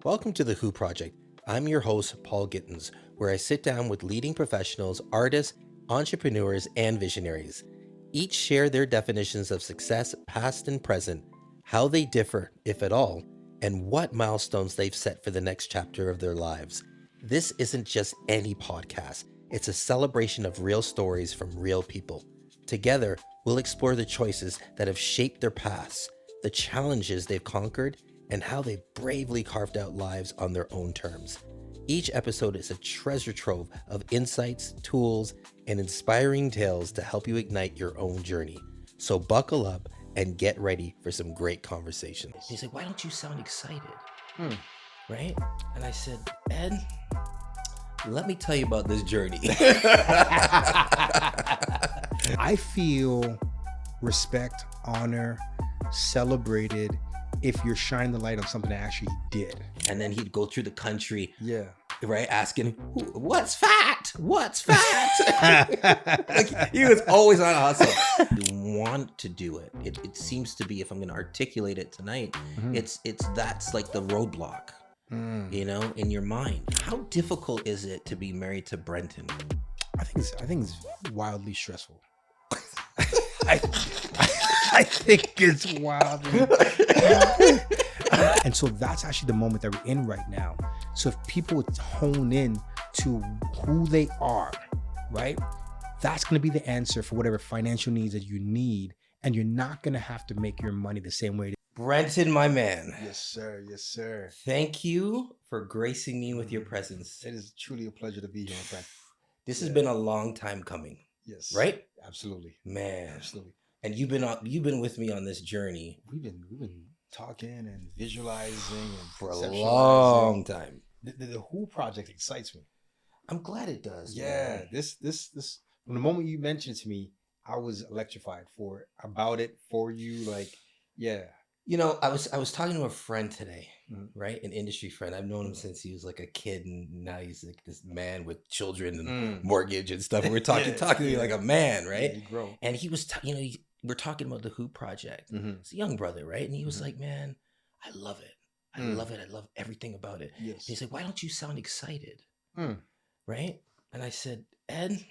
Welcome to the Who Project. I'm your host, Paul Gittins, where I sit down with leading professionals, artists, entrepreneurs, and visionaries. Each share their definitions of success, past and present, how they differ, if at all, and what milestones they've set for the next chapter of their lives. This isn't just any podcast, it's a celebration of real stories from real people. Together, we'll explore the choices that have shaped their paths, the challenges they've conquered, and how they bravely carved out lives on their own terms. Each episode is a treasure trove of insights, tools, and inspiring tales to help you ignite your own journey. So buckle up and get ready for some great conversations. He's like, why don't you sound excited? Right? And I said, Ed, let me tell you about this journey. I feel respect, honor, celebrated if you're shining the light on something that actually did. And then he'd go through the country, Yeah. right, asking, what's fat? What's fat? Like, he was always on a hustle. You want to do it. It seems to be, if I'm going to articulate it tonight, that's like the roadblock, you know, in your mind. How difficult is it to be married to Brenton? I think it's wildly stressful. I think it's wild. And so that's actually the moment that we're in right now. So if people would hone in to who they are, right? That's going to be the answer for whatever financial needs that you need. And you're not going to have to make your money the same way. Brenton, my man. Yes, sir. Yes, sir. Thank you for gracing me with your presence. It is truly a pleasure to be here, my friend. This has been a long time coming. Yes. Right? Absolutely. Man. Absolutely. And you've been with me on this journey. We've been talking and visualizing and for a conceptualizing. long time. The Who Project excites me. I'm glad it does. Yeah, man. this from the moment you mentioned it to me, I was electrified about it for you. Like, yeah. You know, I was talking to a friend today, Mhm. right? An industry friend. I've known him since he was like a kid, and now he's like this man with children and mortgage and stuff. And we're talking to me like a man, right? Yeah, you grow. And he was, we're talking about the Who Project. It's a young brother, right? And he was like, man, I love it. I love it. I love everything about it. Yes. And he's like, why don't you sound excited? Mm. Right? And I said, Ed,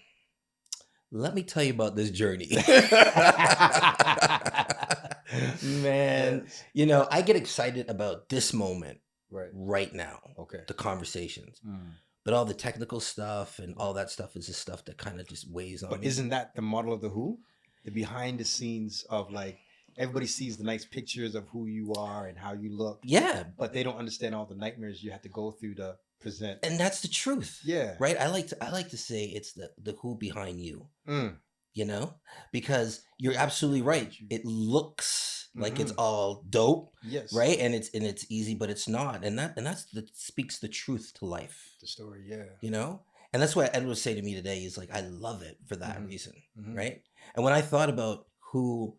let me tell you about this journey. Man, you know, I get excited about this moment right now. Okay. The conversations. But all the technical stuff and all that stuff is the stuff that kind of just weighs on But me. isn't that the model of the Who? The behind the scenes of like everybody sees the nice pictures of who you are and how you look. Yeah. But they don't understand all the nightmares you have to go through to present. And that's the truth. Yeah. Right? I like to say it's the who behind you. You know? Because you're absolutely right. It looks like it's all dope. Yes. Right? And it's easy, but it's not. And that speaks the truth to life. The story, yeah. You know? And that's what Ed was saying to me today. He's like, I love it for that reason. Right? And when I thought about who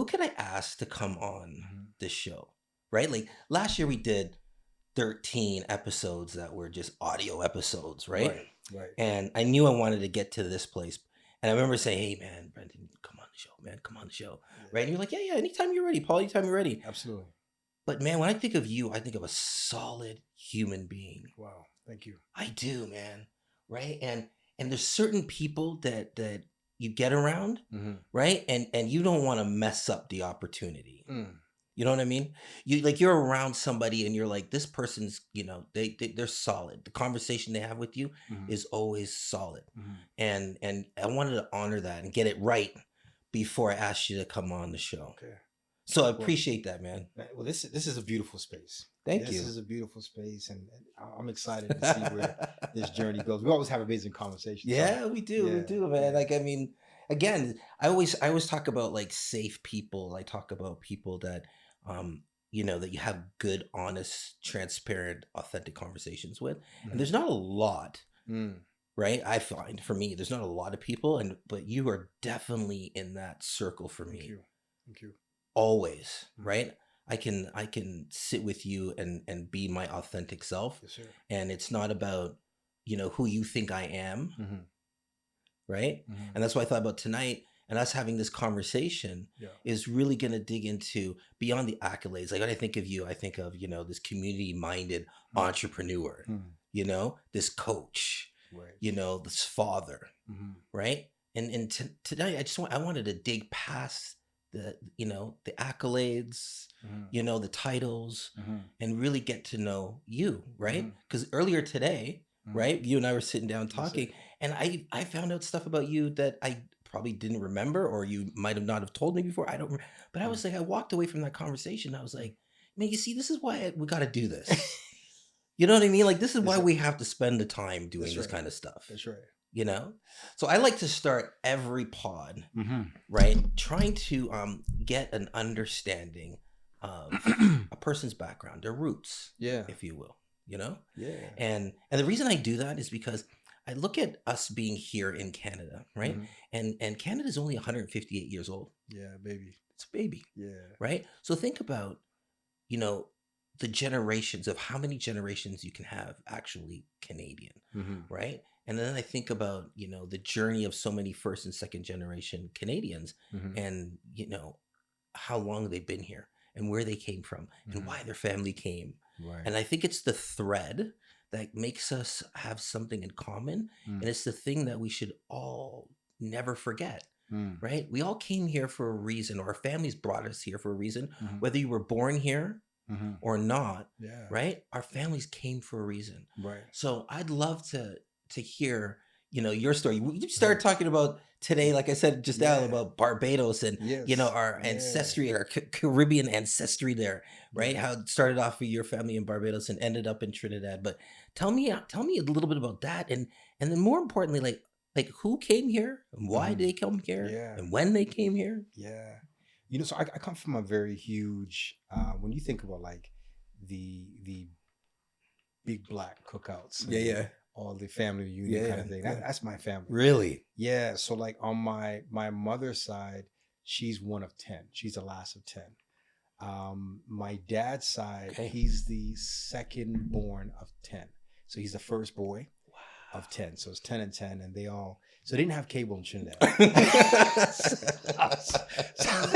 can I ask to come on this show? Right? Like last year we did 13 episodes that were just audio episodes, right? Right. And I knew I wanted to get to this place. And I remember saying, hey man, Brenton, come on the show, man. Come on the show. Yeah. Right? And you're like, yeah, anytime you're ready, Paul, anytime you're ready. Absolutely. But man, when I think of you, I think of a solid human being. Wow. Thank you. I do, man. Right? And there's certain people that you get around, right? And you don't want to mess up the opportunity. You know what I mean? You're around somebody and you're like, this person's, you know, they're solid. The conversation they have with you is always solid. And I wanted to honor that and get it right before I asked you to come on the show. Okay. So I appreciate that, man. Well, this is a beautiful space. Thank you. This is a beautiful space, and I'm excited to see where this journey goes. We always have amazing conversations. Yeah, we do. Yeah. We do, man. Like, I mean, again, I always talk about like safe people. I talk about people that, you know, that you have good, honest, transparent, authentic conversations with. And there's not a lot, right? I find for me, there's not a lot of people, but you are definitely in that circle for me. Thank you. Always, right? I can sit with you and be my authentic self. Yes, sir. And it's not about, you know, who you think I am. Right? And that's what I thought about tonight. and us having this conversation Yeah. is really going to dig into beyond the accolades. Like when I think of you, I think of, this community minded entrepreneur, this coach, Right. this father, Mm-hmm. right? And today I wanted to dig past the accolades, the titles, and really get to know you, right? Because earlier today, right, you and I were sitting down talking, and I found out stuff about you that I probably didn't remember, or you might have not have told me before. I don't, but I was like, I walked away from that conversation. I was like, man, you see, this is why we got to do this. You know what I mean? Like, this is why we have to spend the time doing this kind of stuff. That's right. So I like to start every pod, Mm-hmm. right, trying to get an understanding of a person's background, their roots, if you will, and the reason I do that is because I look at us being here in Canada, right? And Canada is only 158 years old. Yeah, baby. It's a baby. Yeah. Right? So think about, the generations of how many generations you can have actually Canadian, right? And then I think about, the journey of so many first and second generation Canadians and, how long they've been here and where they came from and why their family came. Right. And I think it's the thread that makes us have something in common. And it's the thing that we should all never forget, right? We all came here for a reason, or our families brought us here for a reason, whether you were born here or not, right? Our families came for a reason. Right. So I'd love to hear, your story. You started talking about today, like I said just now, about Barbados and, our ancestry, our Caribbean ancestry there, right? How it started off with your family in Barbados and ended up in Trinidad. But tell me a little bit about that. And then more importantly, like who came here and why they come here and when they came here. Yeah. So I come from a very huge, when you think about like the big black cookouts. All the family reunion kind of thing. That's my family. Really? Yeah. So like on my mother's side, she's one of 10. She's the last of 10. My dad's side, he's the second born of 10. So he's the first boy of 10. So it's 10 and 10, and they didn't have cable in Trinidad.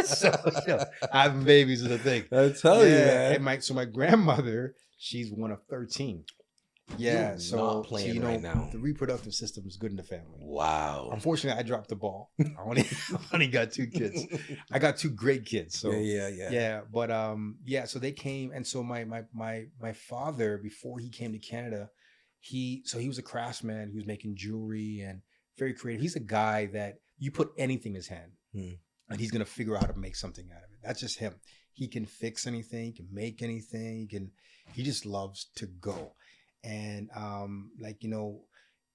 so having babies is a thing. I tell you, man. And my grandmother, she's one of 13. Yeah, You're so not playing right now. The reproductive system is good in the family. Wow. Unfortunately, I dropped the ball. I only got 2 kids. I got 2 great kids. So yeah. But so they came, and so my father, before he came to Canada, he was a craftsman. He was making jewelry and very creative. He's a guy that you put anything in his hand, and he's gonna figure out how to make something out of it. That's just him. He can fix anything. He can make anything. He just loves to go. And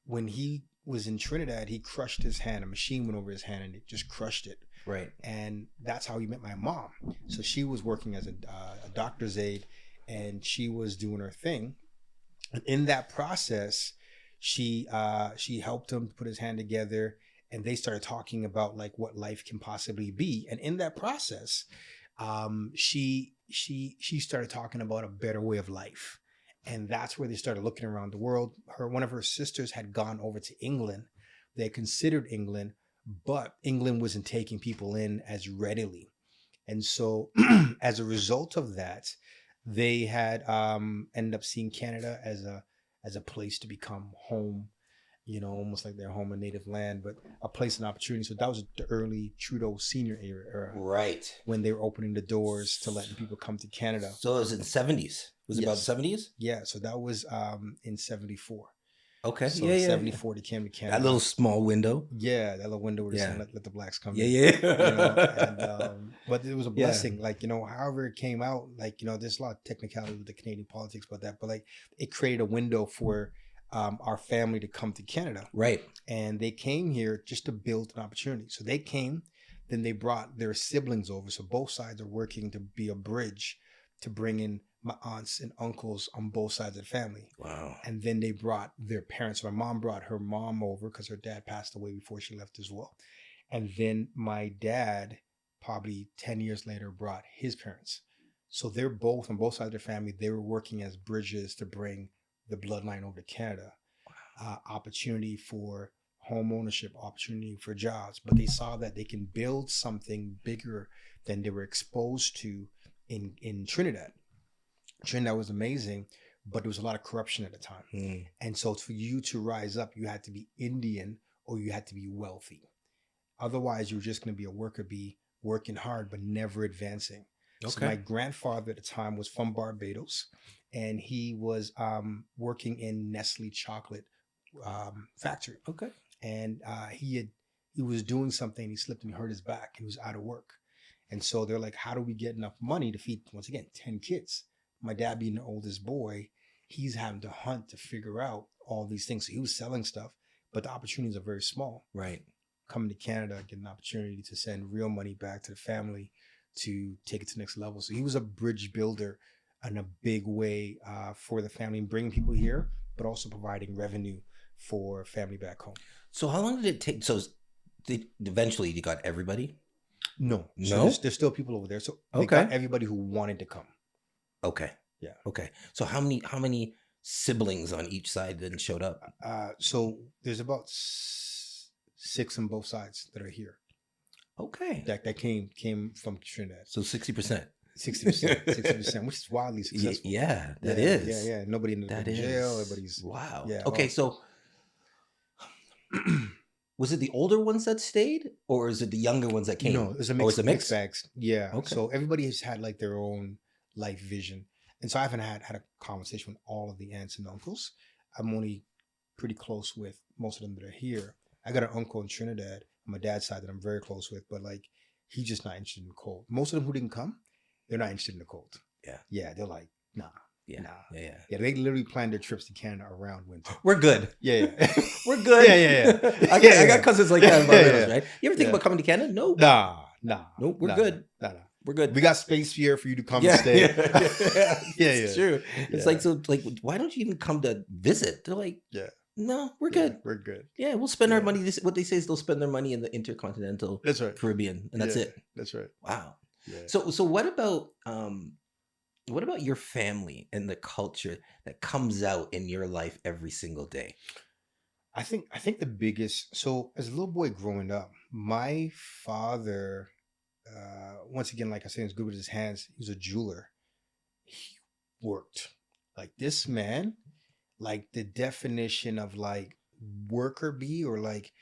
when he was in Trinidad, he crushed his hand. A machine went over his hand and it just crushed it. Right. And that's how he met my mom. So she was working as a doctor's aide, and she was doing her thing. And in that process, she helped him put his hand together, and they started talking about like what life can possibly be. And in that process, she started talking about a better way of life. And that's where they started looking around the world. One of her sisters had gone over to England. They considered England, but England wasn't taking people in as readily. And so as a result of that, they had ended up seeing Canada as a place to become home, almost like their home and native land, but a place and opportunity. So that was the early Trudeau senior era. Right. When they were opening the doors to letting people come to Canada. So it was in the 70s. Was it about the 70s? Yeah. So that was in 74. Okay. So 74 they came to Canada. That little small window. Yeah, that little window where they said let the blacks come in. Yeah. But it was a blessing. Like, however it came out, like, there's a lot of technicality with the Canadian politics about that, but like it created a window for our family to come to Canada. Right. And they came here just to build an opportunity. So they came, then they brought their siblings over. So both sides are working to be a bridge to bring in my aunts and uncles on both sides of the family. Wow. And then they brought their parents. My mom brought her mom over because her dad passed away before she left as well. And then my dad, probably 10 years later, brought his parents. So they're both, on both sides of their family, they were working as bridges to bring the bloodline over to Canada. Opportunity for home ownership, opportunity for jobs, but they saw that they can build something bigger than they were exposed to in Trinidad. Trinidad was amazing, but there was a lot of corruption at the time. And so for you to rise up, you had to be Indian or you had to be wealthy. Otherwise, you were just going to be a worker bee, working hard, but never advancing. Okay. So my grandfather at the time was from Barbados, and he was working in Nestle chocolate factory. Okay. And he was doing something, he slipped and hurt his back. He was out of work. And so they're like, how do we get enough money to feed, once again, 10 kids? My dad being the oldest boy, he's having to hunt to figure out all these things. So he was selling stuff, but the opportunities are very small. Right. Coming to Canada, getting an opportunity to send real money back to the family to take it to the next level. So he was a bridge builder in a big way for the family, and bringing people here, but also providing revenue for family back home. So how long did it take? So eventually you got everybody? No. So there's still people over there. So they got everybody who wanted to come. Okay. Yeah. Okay. So how many siblings on each side then showed up? So there's about 6 on both sides that are here. Okay. That came from Trinidad. So 60%. 60%, which is wildly successful. Yeah, that is. Yeah. Nobody in jail. Everybody's wow. Yeah. Okay, so was it the older ones that stayed, or is it the younger ones that came? No, it was a mix. Mixed bags. Yeah. Okay. So everybody has had like their own life vision, and so I haven't had a conversation with all of the aunts and uncles. I'm only pretty close with most of them that are here. I got an uncle in Trinidad on my dad's side that I'm very close with, but like he's just not interested in the cold. Most of them who didn't come, they're not interested in the cold. Yeah. Yeah. They're like, nah. Yeah. Nah. Yeah. They literally planned their trips to Canada around winter. We're good. Yeah. We're good. Yeah. I got cousins like that in Barbados, right? You ever think about coming to Canada? No. Nah. Nope. We're good. Nah. We're good. We got space here for you to come and stay. It's true. It's like, so like, why don't you even come to visit? They're like, no, we're good. We're good. Yeah, we'll spend our money. What they say is they'll spend their money in the intercontinental Caribbean, and that's it. That's right. Wow. Yeah. So what about your family and the culture that comes out in your life every single day? I think the biggest, so as a little boy growing up, my father, once again, like I said, he was good with his hands. He was a jeweler. He worked. Like this man, like the definition of like worker bee, or like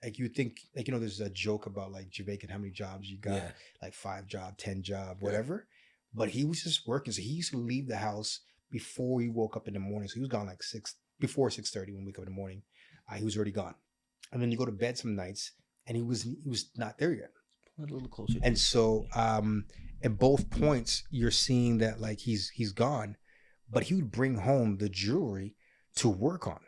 you think, like, you know, there's a joke about like Jamaican, how many jobs you got, like 5 job, 10 job, whatever. But he was just working. So he used to leave the house before he woke up in the morning. So he was gone like before 6:30 when we wake up in the morning. He was already gone. And then you go to bed some nights and he was not there yet. A little closer. And so at both points, you're seeing that like he's gone, but he would bring home the jewelry to work on.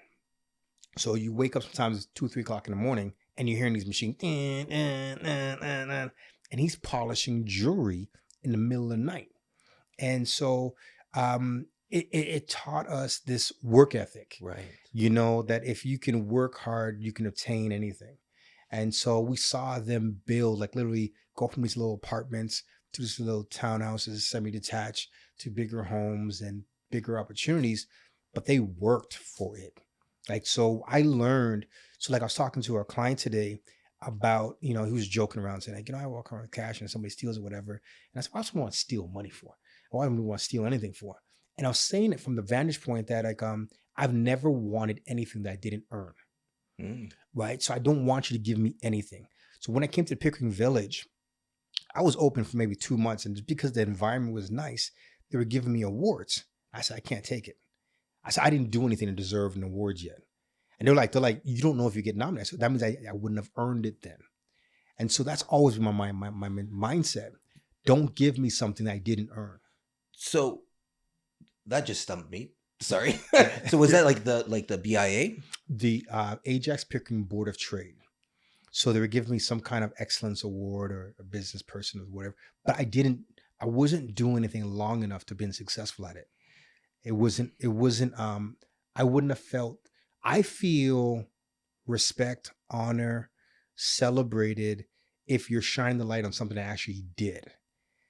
So you wake up sometimes 2-3 o'clock in the morning and you're hearing these machines, and he's polishing jewelry in the middle of the night. And so it taught us this work ethic, right? You know, that if you can work hard, you can obtain anything. And so we saw them build, like literally go from these little apartments to these little townhouses, semi-detached, to bigger homes and bigger opportunities, but they worked for it. Like, so I learned, so like I was talking to a client today about, you know, he was joking around saying like, you know, I walk around with cash and somebody steals or whatever. And I said, why do I want to steal money for? Why do I want to steal anything for? And I was saying it from the vantage point that like, I've never wanted anything that I didn't earn. Right. So I don't want you to give me anything. So when I came to the Pickering Village, I was open for maybe 2 months, and just because the environment was nice, they were giving me awards. I said, I can't take it. I said, I didn't do anything to deserve an award yet. And they're like, you don't know if you get nominated. So that means I wouldn't have earned it then. And so that's always been my mindset. Don't give me something I didn't earn. So that just stumped me. Sorry. So was that like the BIA? The Ajax Pickering Board of Trade. So they were giving me some kind of excellence award or a business person or whatever. But I wasn't doing anything long enough to be successful at it. It wasn't, I wouldn't have felt, I feel respect, honor, celebrated if you're shining the light on something I actually did.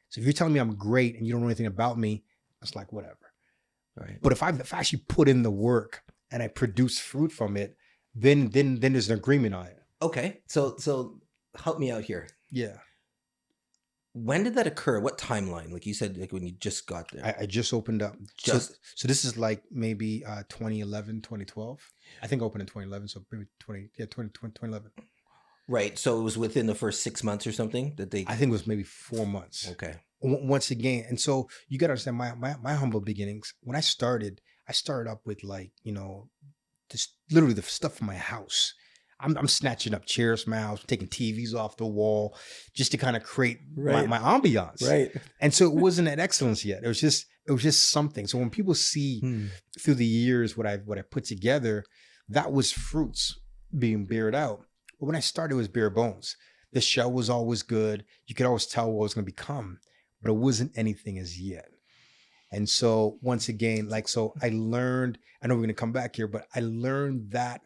So if you're telling me I'm great and you don't know anything about me, it's like, whatever. Right. But if I actually put in the work and I produce fruit from it, then there's an agreement on it. Okay. So help me out here. Yeah. When did that occur? What timeline? Like you said, like when you just got there. I just opened up. So this is like maybe 2011, 2012. I think I opened in 2011. So maybe 2011. Right. So it was within the first 6 months or something that they. I think it was maybe 4 months. Okay. Once again, and so you got to understand my humble beginnings. When I started up with like, just literally the stuff from my house. I'm snatching up chairs from my house, taking TVs off the wall, just to kind of create my ambiance. Right. And so it wasn't at excellence yet. It was just something. So when people see through the years what I put together, that was fruits being bared out. But when I started, it was bare bones. The show was always good. You could always tell what it was going to become, but it wasn't anything as yet. And so once again, so I learned, I know we're going to come back here, but I learned that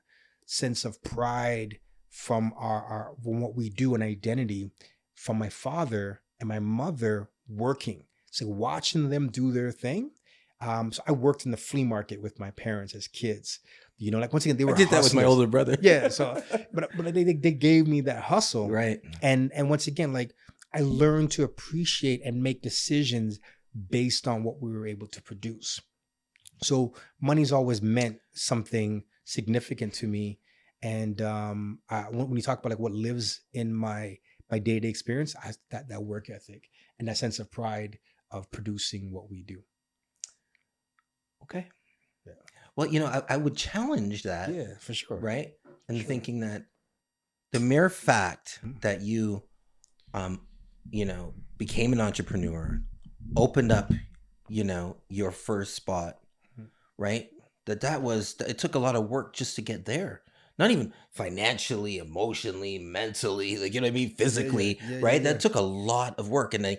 sense of pride from from what we do and identity from my father and my mother working. So watching them do their thing. So I worked in the flea market with my parents as kids. Once again, they were. I did that with my older brother. Yeah. So, but they gave me that hustle. Right. And once again, I learned to appreciate and make decisions based on what we were able to produce. So money's always meant something significant to me. And when you talk about what lives in my day-to-day experience, that work ethic and that sense of pride of producing what we do. Okay. Yeah. Well, I would challenge that. Yeah, for sure. Right. And thinking that the mere fact that you, became an entrepreneur, opened up, your first spot, right? It took a lot of work just to get there. Not even financially, emotionally, mentally, physically, right? That took a lot of work. And I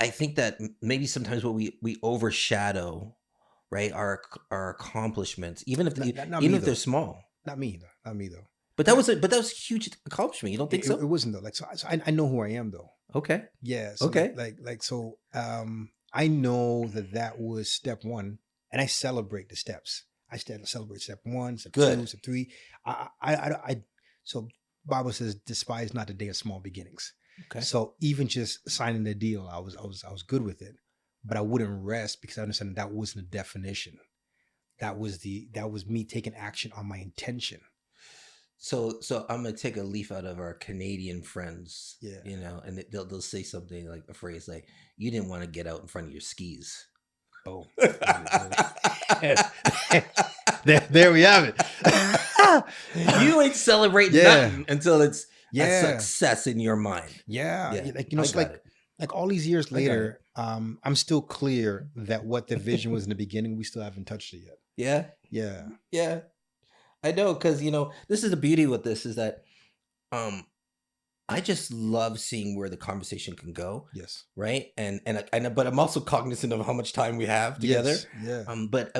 think that maybe sometimes what we overshadow, right, our accomplishments, even if they're small. Not me though. But that was a huge accomplishment. You don't think so? It wasn't though. I know who I am though. Okay. Yeah. So okay. I know that was step one, and I celebrate the steps. I celebrate step one, step two, step three. So Bible says, despise not the day of small beginnings. Okay. So even just signing the deal, I was good with it, but I wouldn't rest because I understand that wasn't the definition. That was me taking action on my intention. So I'm gonna take a leaf out of our Canadian friends, and they'll say something like a phrase like, "You didn't want to get out in front of your skis." Oh, there we have it. You ain't celebrate nothing until it's a success in your mind. Yeah. It's all these years later, I'm still clear that what the vision was in the beginning, we still haven't touched it yet. Yeah. I know, because this is the beauty with this is that I just love seeing where the conversation can go. Yes. Right. But I'm also cognizant of how much time we have together. Yes. Yeah. But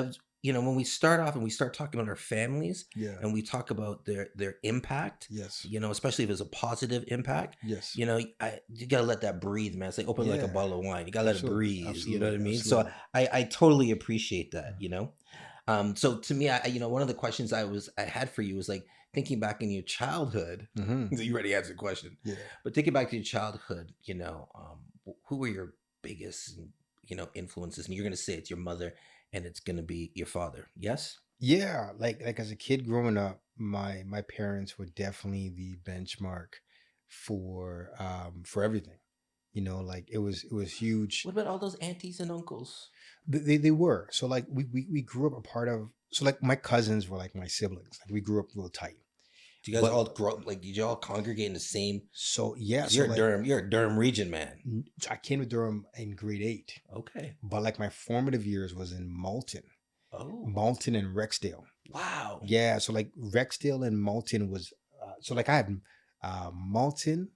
when we start off and we start talking about our families, and we talk about their impact, yes, especially if it's a positive impact, yes, you gotta let that breathe, man. It's like open like a bottle of wine. You gotta let it breathe. Absolutely. You know what I mean? Absolutely. So I totally appreciate that. So to me, one of the questions I had for you was like thinking back in your childhood. Mm-hmm. You already answered the question. Yeah. But thinking back to your childhood, who were your biggest, influences? And you're gonna say it's your mother, and it's gonna be your father. Yes. Yeah. Like as a kid growing up, my parents were definitely the benchmark for everything. It was huge. What about all those aunties and uncles? They were. So we grew up a part of. So my cousins were like my siblings. We grew up real tight. Do you guys all grow up? Did you all congregate in the same? So yeah. You're Durham. You're a Durham region man. I came to Durham in grade 8. Okay. But my formative years was in Malton. Oh. Malton and Rexdale. Wow. Yeah. So Rexdale and Malton was. I had Malton,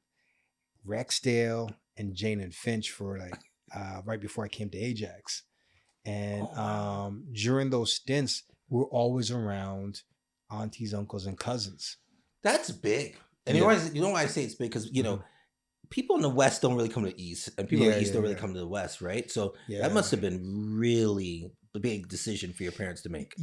Rexdale, and Jane and Finch for right before I came to Ajax. And during those stints, we're always around aunties, uncles, and cousins. That's big. And you know why I say it's big? Because, people in the West don't really come to the East, and people in the East don't really come to the West, right? So that must have been really big decision for your parents to make?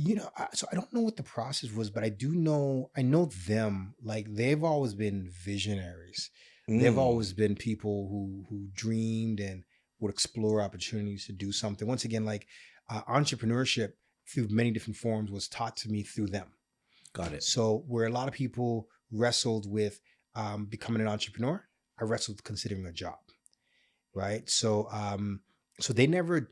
So I don't know what the process was, but I know them. Like, they've always been visionaries. They've always been people who dreamed and would explore opportunities to do something. Once again, like, entrepreneurship through many different forms was taught to me through them. Got it. So where a lot of people wrestled with becoming an entrepreneur, I wrestled with considering a job, right? So so they never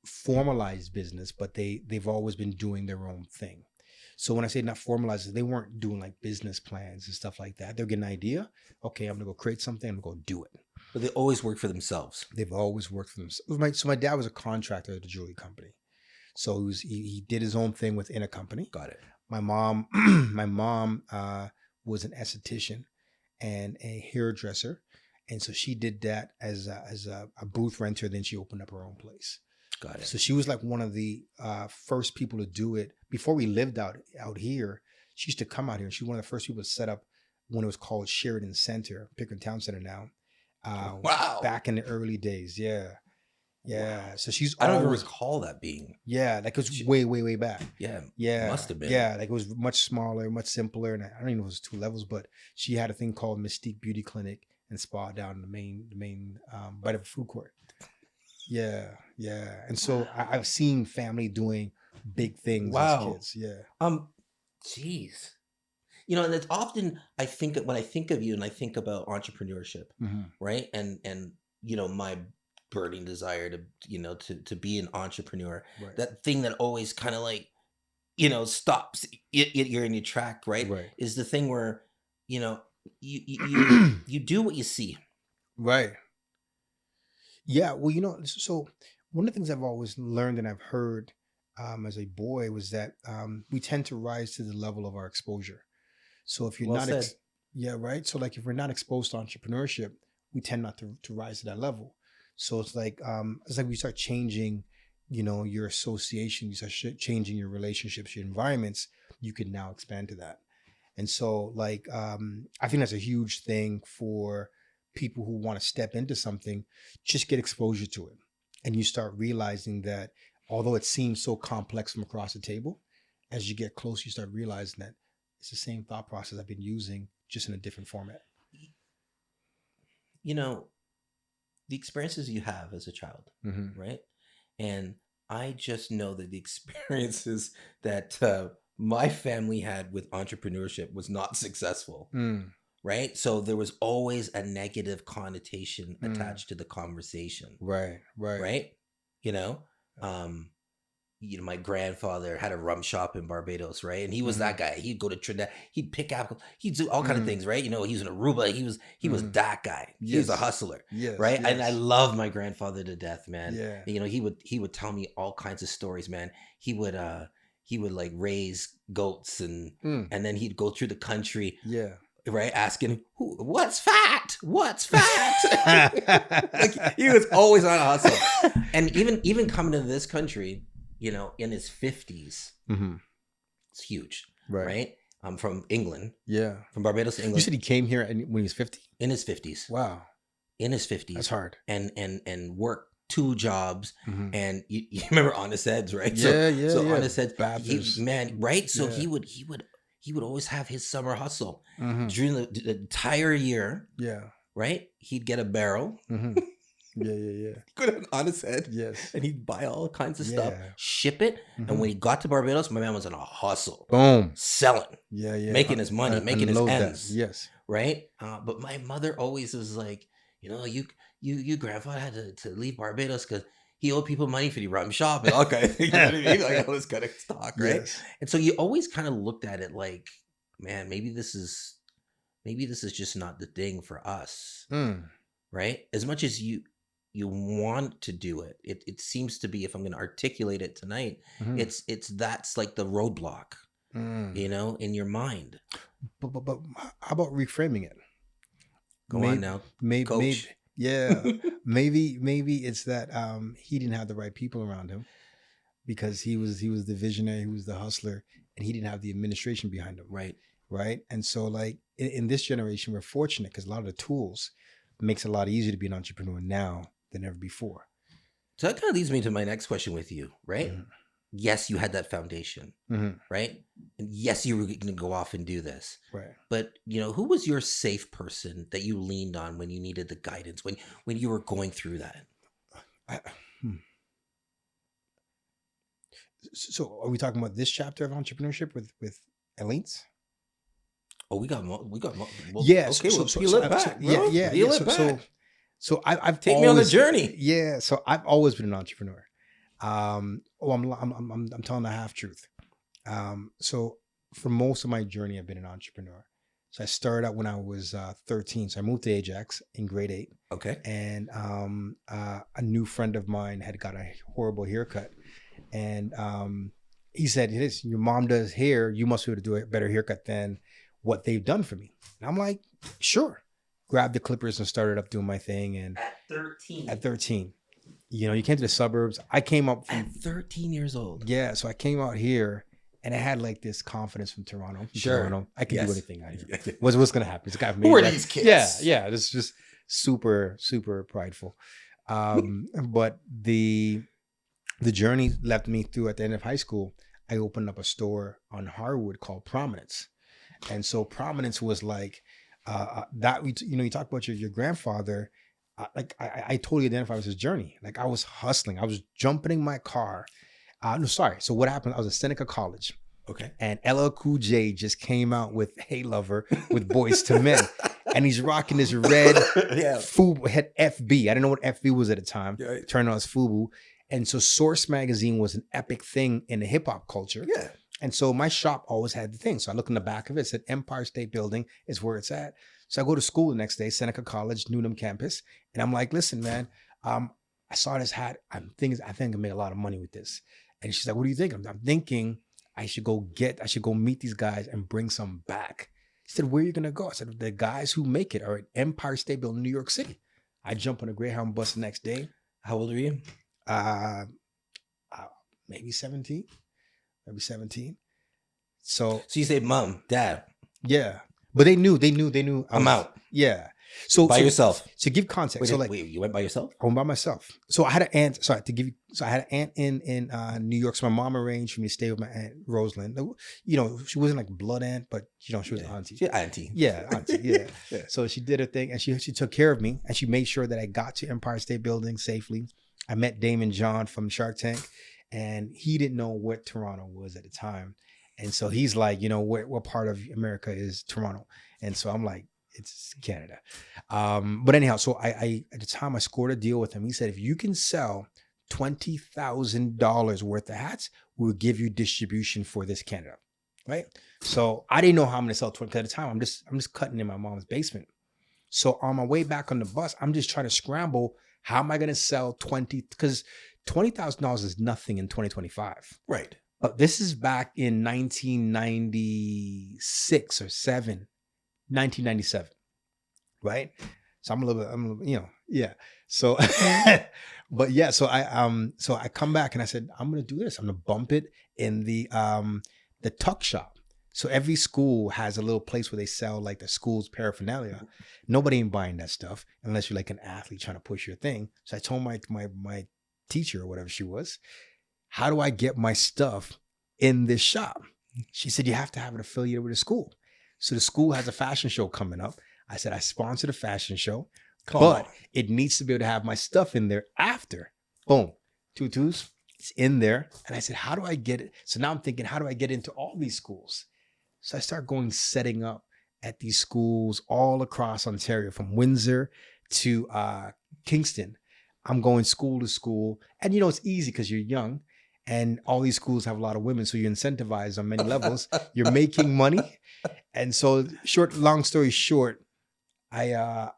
formalized business, but they've always been doing their own thing. So when I say not formalized, they weren't doing like business plans and stuff like that. They're getting an idea. Okay, I'm gonna go create something. I'm gonna go do it. But they always work for themselves. They've always worked for themselves. So my dad was a contractor at a jewelry company. So he did his own thing within a company. Got it. My mom was an esthetician and a hairdresser, and so she did that as a booth renter. Then she opened up her own place. Got it. So she was like one of the first people to do it before we lived out here. She used to come out here, and she was one of the first people to set up when it was called Sheridan Center, Pickering Town Center now. Wow. Back in the early days, yeah. Wow. So she's I don't even always, recall that being. like it was way back. Yeah. Must have been. Yeah, like it was much smaller, much simpler, and I don't even know if it was 2 levels, but she had a thing called Mystique Beauty Clinic and Spa down in the main by the food court. Yeah. And so I've seen family doing big things as kids. Yeah. Jeez. You know, and it's often when I think of you and I think about entrepreneurship, right? And you know, my burning desire to be an entrepreneur, Right. that thing that always kind of like, you know, stops you're in your track, right? Is the thing where, you know, you do what you see. Right. Yeah. Well, you know, so one of the things I've always learned and I've heard as a boy was that we tend to rise to the level of our exposure. So if you're Well not, said. right. So like if we're not exposed to entrepreneurship, we tend not to rise to that level. So it's like we start changing, you know, your association, you start changing your relationships, your environments, you can now expand to that. And so like, I think that's a huge thing for people who want to step into something. Just get exposure to it. And you start realizing that although it seems so complex from across the table, as you get close, you start realizing that it's the same thought process I've been using, just in a different format. You know, the experiences you have as a child, right? And I just know that the experiences that my family had with entrepreneurship was not successful, right? So there was always a negative connotation attached to the conversation. Right. You know, my grandfather had a rum shop in Barbados, right? And he was that guy. He'd go to Trinidad. He'd pick apple. He'd do all kind of things, right? You know, he was in Aruba. He was that guy. He was a hustler, right? Yes. And I love my grandfather to death, man. Yeah. And, you know, he would tell me all kinds of stories, man. He would like raise goats and then he'd go through the country, right, asking what's fat. Like, he was always on a hustle. And even coming to this country, you know, in his 50s, it's huge, right? I'm from England. Yeah. From Barbados to England. You said he came here when he was 50? In his 50s. Wow. In his 50s. That's hard. And worked 2 jobs. And you remember Honest Eds, right? So Honest Eds, right? So Yeah. he would always have his summer hustle. During the entire year. Yeah. Right? He'd get a barrel. Yeah. Go to an Honest Ed. Yes. And he'd buy all kinds of stuff, ship it. And when he got to Barbados, my man was on a hustle. Boom. Selling. Yeah. Making his money, making his ends. That. Yes. Right? But my mother always was like, you know, you grandfather had to leave Barbados because he owed people money for the rum shop and all kind of, you know what I mean? Like all this kind of stock, right? Yes. And so you always kind of looked at it like, man, maybe this is just not the thing for us. Right? As much as you want to do it, it seems to be, if I'm going to articulate it tonight, it's that's like the roadblock, you know, in your mind. But how about reframing it? Go on now, coach. Maybe it's that he didn't have the right people around him because he was the visionary, he was the hustler, and he didn't have the administration behind him. Right. And so like in this generation, we're fortunate because a lot of the tools makes it a lot easier to be an entrepreneur now than ever before. So that kind of leads me to my next question with you, right? yes, you had that foundation, right? And yes, you were going to go off and do this. Right. But, who was your safe person that you leaned on when you needed the guidance, when you were going through that? So are we talking about this chapter of entrepreneurship with Alleyne's? Oh, we got more. Well, Yeah. okay, So, well, so, peel so, it back, so, bro. yeah. Peel it back. So I've Take me on the always, journey. Yeah. So I've always been an entrepreneur. I'm telling the half truth. So for most of my journey, I've been an entrepreneur. So I started out when I was 13. So I moved to Ajax in grade 8. Okay. And a new friend of mine had got a horrible haircut. And he said, "Listen, your mom does hair. You must be able to do a better haircut than what they've done for me." And I'm like, sure. Grabbed the clippers and started up doing my thing. And At 13. At 13. You came to the suburbs. I came up from, At 13 years old. Yeah, so I came out here and I had like this confidence from Toronto. Sure. I can Yes. do anything out here. What's gonna happen? This guy Who are these kids? Yeah. This is just super, super prideful. But the journey left me through at the end of high school. I opened up a store on Harwood called Prominence. And so Prominence was like that. You talk about your grandfather. I totally identify with his journey. Like I was hustling. I was jumping in my car. So what happened? I was at Seneca College. Okay. And LL Cool J just came out with Hey Lover with Boys to Men. And he's rocking this red FUBU, had FB. I didn't know what FB was at the time. Right. Turned out it's FUBU. And so Source Magazine was an epic thing in the hip hop culture. Yeah. And so my shop always had the thing. So I look in the back of it, it said Empire State Building is where it's at. So I go to school the next day, Seneca College, Newnham campus. And I'm like, listen, man, I saw this hat. I think I can make a lot of money with this. And she's like, what do you think? I'm thinking I should go meet these guys and bring some back. She said, where are you going to go? I said, the guys who make it are at Empire State Building, New York City. I jump on a Greyhound bus the next day. How old are you? Maybe 17. So you say, Mom, Dad. Yeah. But they knew. I'm out. Yeah. So By yourself. To give context. Wait, you went by yourself? I went by myself. So I had an aunt. I had an aunt in New York. So my mom arranged for me to stay with my aunt Rosalind. She wasn't like blood aunt, but she was auntie. She's auntie. Yeah, auntie. Yeah. Yeah. So she did her thing, and she took care of me, and she made sure that I got to Empire State Building safely. I met Damon John from Shark Tank, and he didn't know what Toronto was at the time, and so he's like, what part of America is Toronto? And so I'm like, it's Canada. But anyhow, so I at the time I scored a deal with him. He said, if you can sell $20,000 worth of hats, we'll give you distribution for this Canada. Right. So I didn't know how I'm gonna sell 20 at the time. I'm just cutting in my mom's basement. So on my way back on the bus, I'm just trying to scramble. How am I gonna sell 20? Because $20,000 is nothing in 2025. Right. But this is back in 1996 or 1997, right? So I'm a little, yeah. So, but yeah, so I come back and I said, I'm gonna do this. I'm gonna bump it in the tuck shop. So every school has a little place where they sell like the school's paraphernalia. Nobody ain't buying that stuff unless you're like an athlete trying to push your thing. So I told my teacher or whatever she was, how do I get my stuff in this shop? She said, you have to have it affiliated with the school. So the school has a fashion show coming up. I said, I sponsored a fashion show, but it needs to be able to have my stuff in there after. Boom. Tutus, it's in there. And I said, how do I get it? So now I'm thinking, how do I get into all these schools? So I start setting up at these schools all across Ontario, from Windsor to Kingston. I'm going school to school. And it's easy because you're young. And all these schools have a lot of women, so you're incentivized on many levels. You're making money. And so long story short, I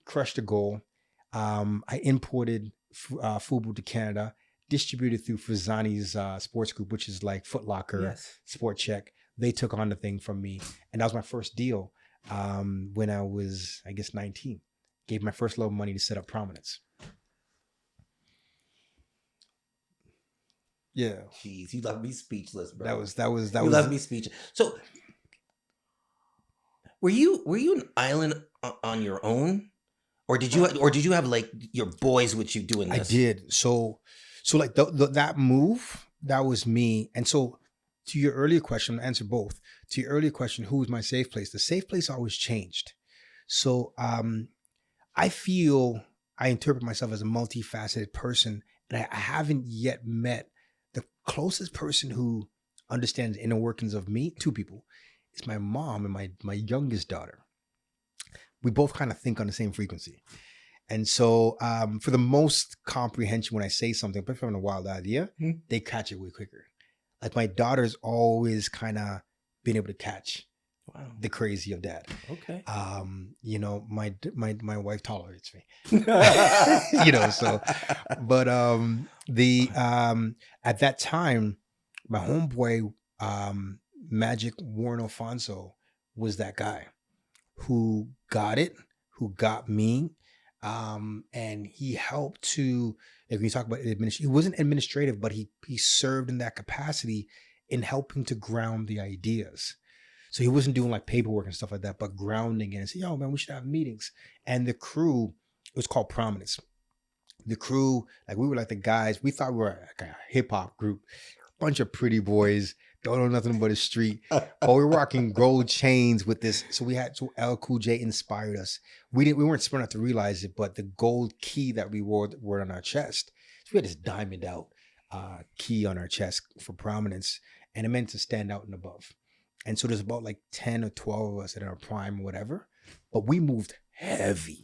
crushed a goal. I imported FUBU to Canada, distributed through Fazani's sports group, which is like Foot Locker, Sport Check. They took on the thing from me. And that was my first deal when I was, I guess, 19. Gave my first little money to set up Prominence. Yeah. Jeez, you left me speechless, bro. That was you left me speechless. So were you an island on your own? Or did you have like your boys with you doing this? I did. So like that move, that was me. And so to your earlier question, I'll answer both. To your earlier question, who was my safe place? The safe place always changed. So I feel I interpret myself as a multifaceted person, and I haven't yet met the closest person who understands the inner workings of me. Two people. It's my mom and my youngest daughter. We both kind of think on the same frequency. And so for the most comprehension, when I say something, if I'm having a wild idea, they catch it way quicker. Like my daughter's always kind of been able to catch the crazy of dad. Okay. You know, my wife tolerates me. You know, so but at that time, my homeboy Magic Warren Alfonso was that guy who got it, who got me. And he helped to, like when you talk about administration, he wasn't administrative, but he served in that capacity in helping to ground the ideas. So he wasn't doing like paperwork and stuff like that, but grounding it and say, yo, man, we should have meetings. And the crew, it was called Prominence. The crew, like we were like the guys, we thought we were like a hip hop group, bunch of pretty boys, don't know nothing but the street. But we were rocking gold chains with this. So L Cool J inspired us. We weren't smart enough to realize it, but the gold key that we wore on our chest. So we had this diamond out key on our chest for prominence, and it meant to stand out and above. And so there's about like 10 or 12 of us in our prime or whatever, but we moved heavy.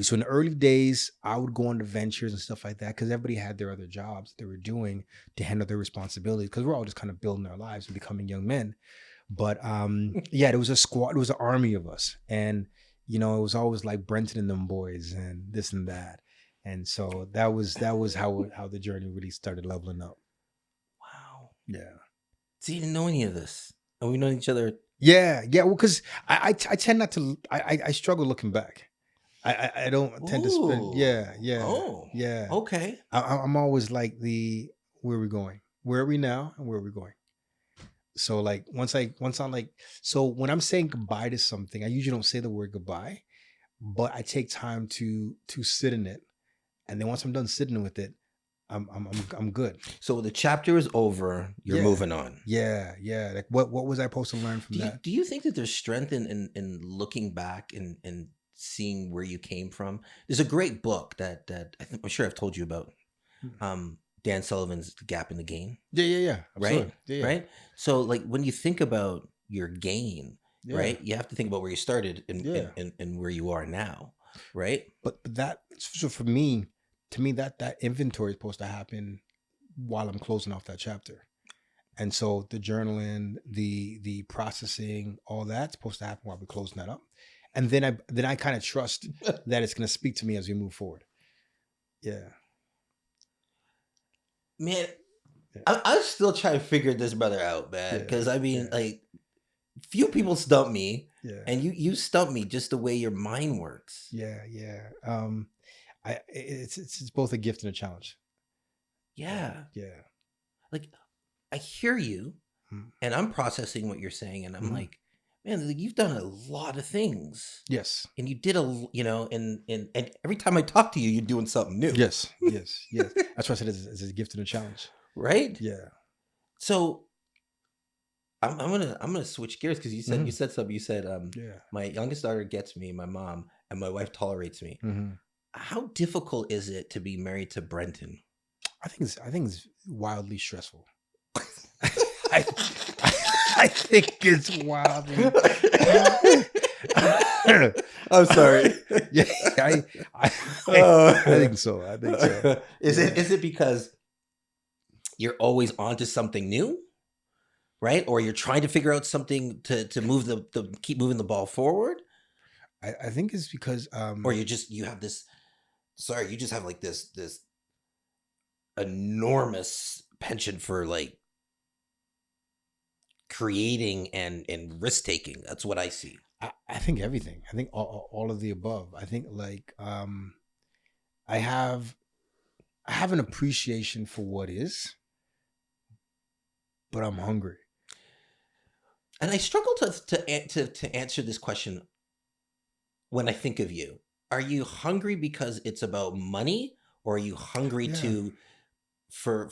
So in the early days, I would go on adventures and stuff like that because everybody had their other jobs they were doing to handle their responsibilities because we're all just kind of building our lives and becoming young men. But yeah, there was a squad, there was an army of us. And, you know, it was always like Brenton and them boys and this and that. And so that was how the journey really started leveling up. Wow. Yeah. So you didn't know any of this. And we know each other. Yeah. Well, because I tend not to, I struggle looking back. I don't tend to spend. Yeah. Oh. Yeah. Okay. I'm always like where are we going? Where are we now? And where are we going? So like once I'm like, so when I'm saying goodbye to something, I usually don't say the word goodbye, but I take time to sit in it. And then once I'm done sitting with it, I'm good. So the chapter is over. You're moving on. Yeah. Like what was I supposed to learn from that? Do you think that there's strength in looking back and seeing where you came from? There's a great book that I'm sure I've told you about. Dan Sullivan's The Gap in the Gain. Yeah. Right? Yeah. Right? So like when you think about your gain, right? You have to think about where you started and where you are now, right? But that, so for me, to me, that inventory is supposed to happen while I'm closing off that chapter. And so the journaling, the processing, all that's supposed to happen while we're closing that up. And then I kind of trust that it's going to speak to me as we move forward. Yeah. Man, I'm still trying to figure this brother out, man. Because I mean, like, few people stump me. Yeah. And you stump me just the way your mind works. Yeah. It's both a gift and a challenge. Yeah. Yeah. Like, I hear you, and I'm processing what you're saying, and I'm like, man, like, you've done a lot of things. Yes. And you did and every time I talk to you, you're doing something new. Yes. That's why I said it's a gift and a challenge. Right? Yeah. So I'm gonna switch gears because you said something. You said my youngest daughter gets me, my mom, and my wife tolerates me. How difficult is it to be married to Brenton? I think it's wildly stressful. I think it's wildly. I'm sorry. Yeah, I think so. Is it because you're always onto something new, right? Or you're trying to figure out something to move keep moving the ball forward? I think it's because or you just have this enormous penchant for like creating and risk taking. That's what I see. I think everything. I think all of the above. I think like I have an appreciation for what is, but I'm hungry. And I struggle to answer this question when I think of you. Are you hungry because it's about money, or are you hungry for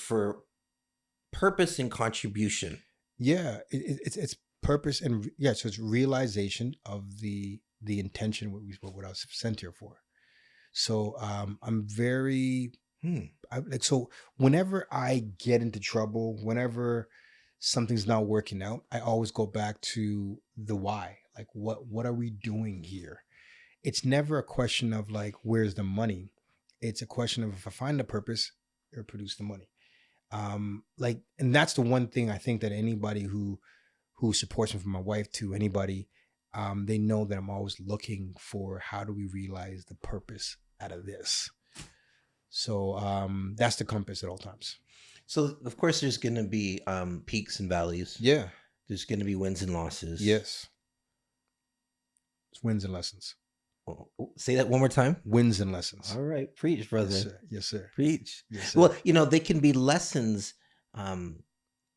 purpose and contribution. Yeah, it's purpose and yeah, so it's realization of the intention what I was sent here for. So I'm very so whenever I get into trouble, whenever something's not working out, I always go back to the why. Like what are we doing here? It's never a question of like where's the money. It's a question of if I find the purpose, it'll produce the money. Like, and that's the one thing I think that anybody who supports me, from my wife to anybody, they know that I'm always looking for how do we realize the purpose out of this. So that's the compass at all times. So of course there's going to be peaks and valleys. Yeah. There's going to be wins and losses. Yes. It's wins and lessons. Oh, say that one more time. Wins and lessons. All right, preach, brother. Yes, sir. Yes, sir. Preach. Yes, sir. Well, you know, they can be lessons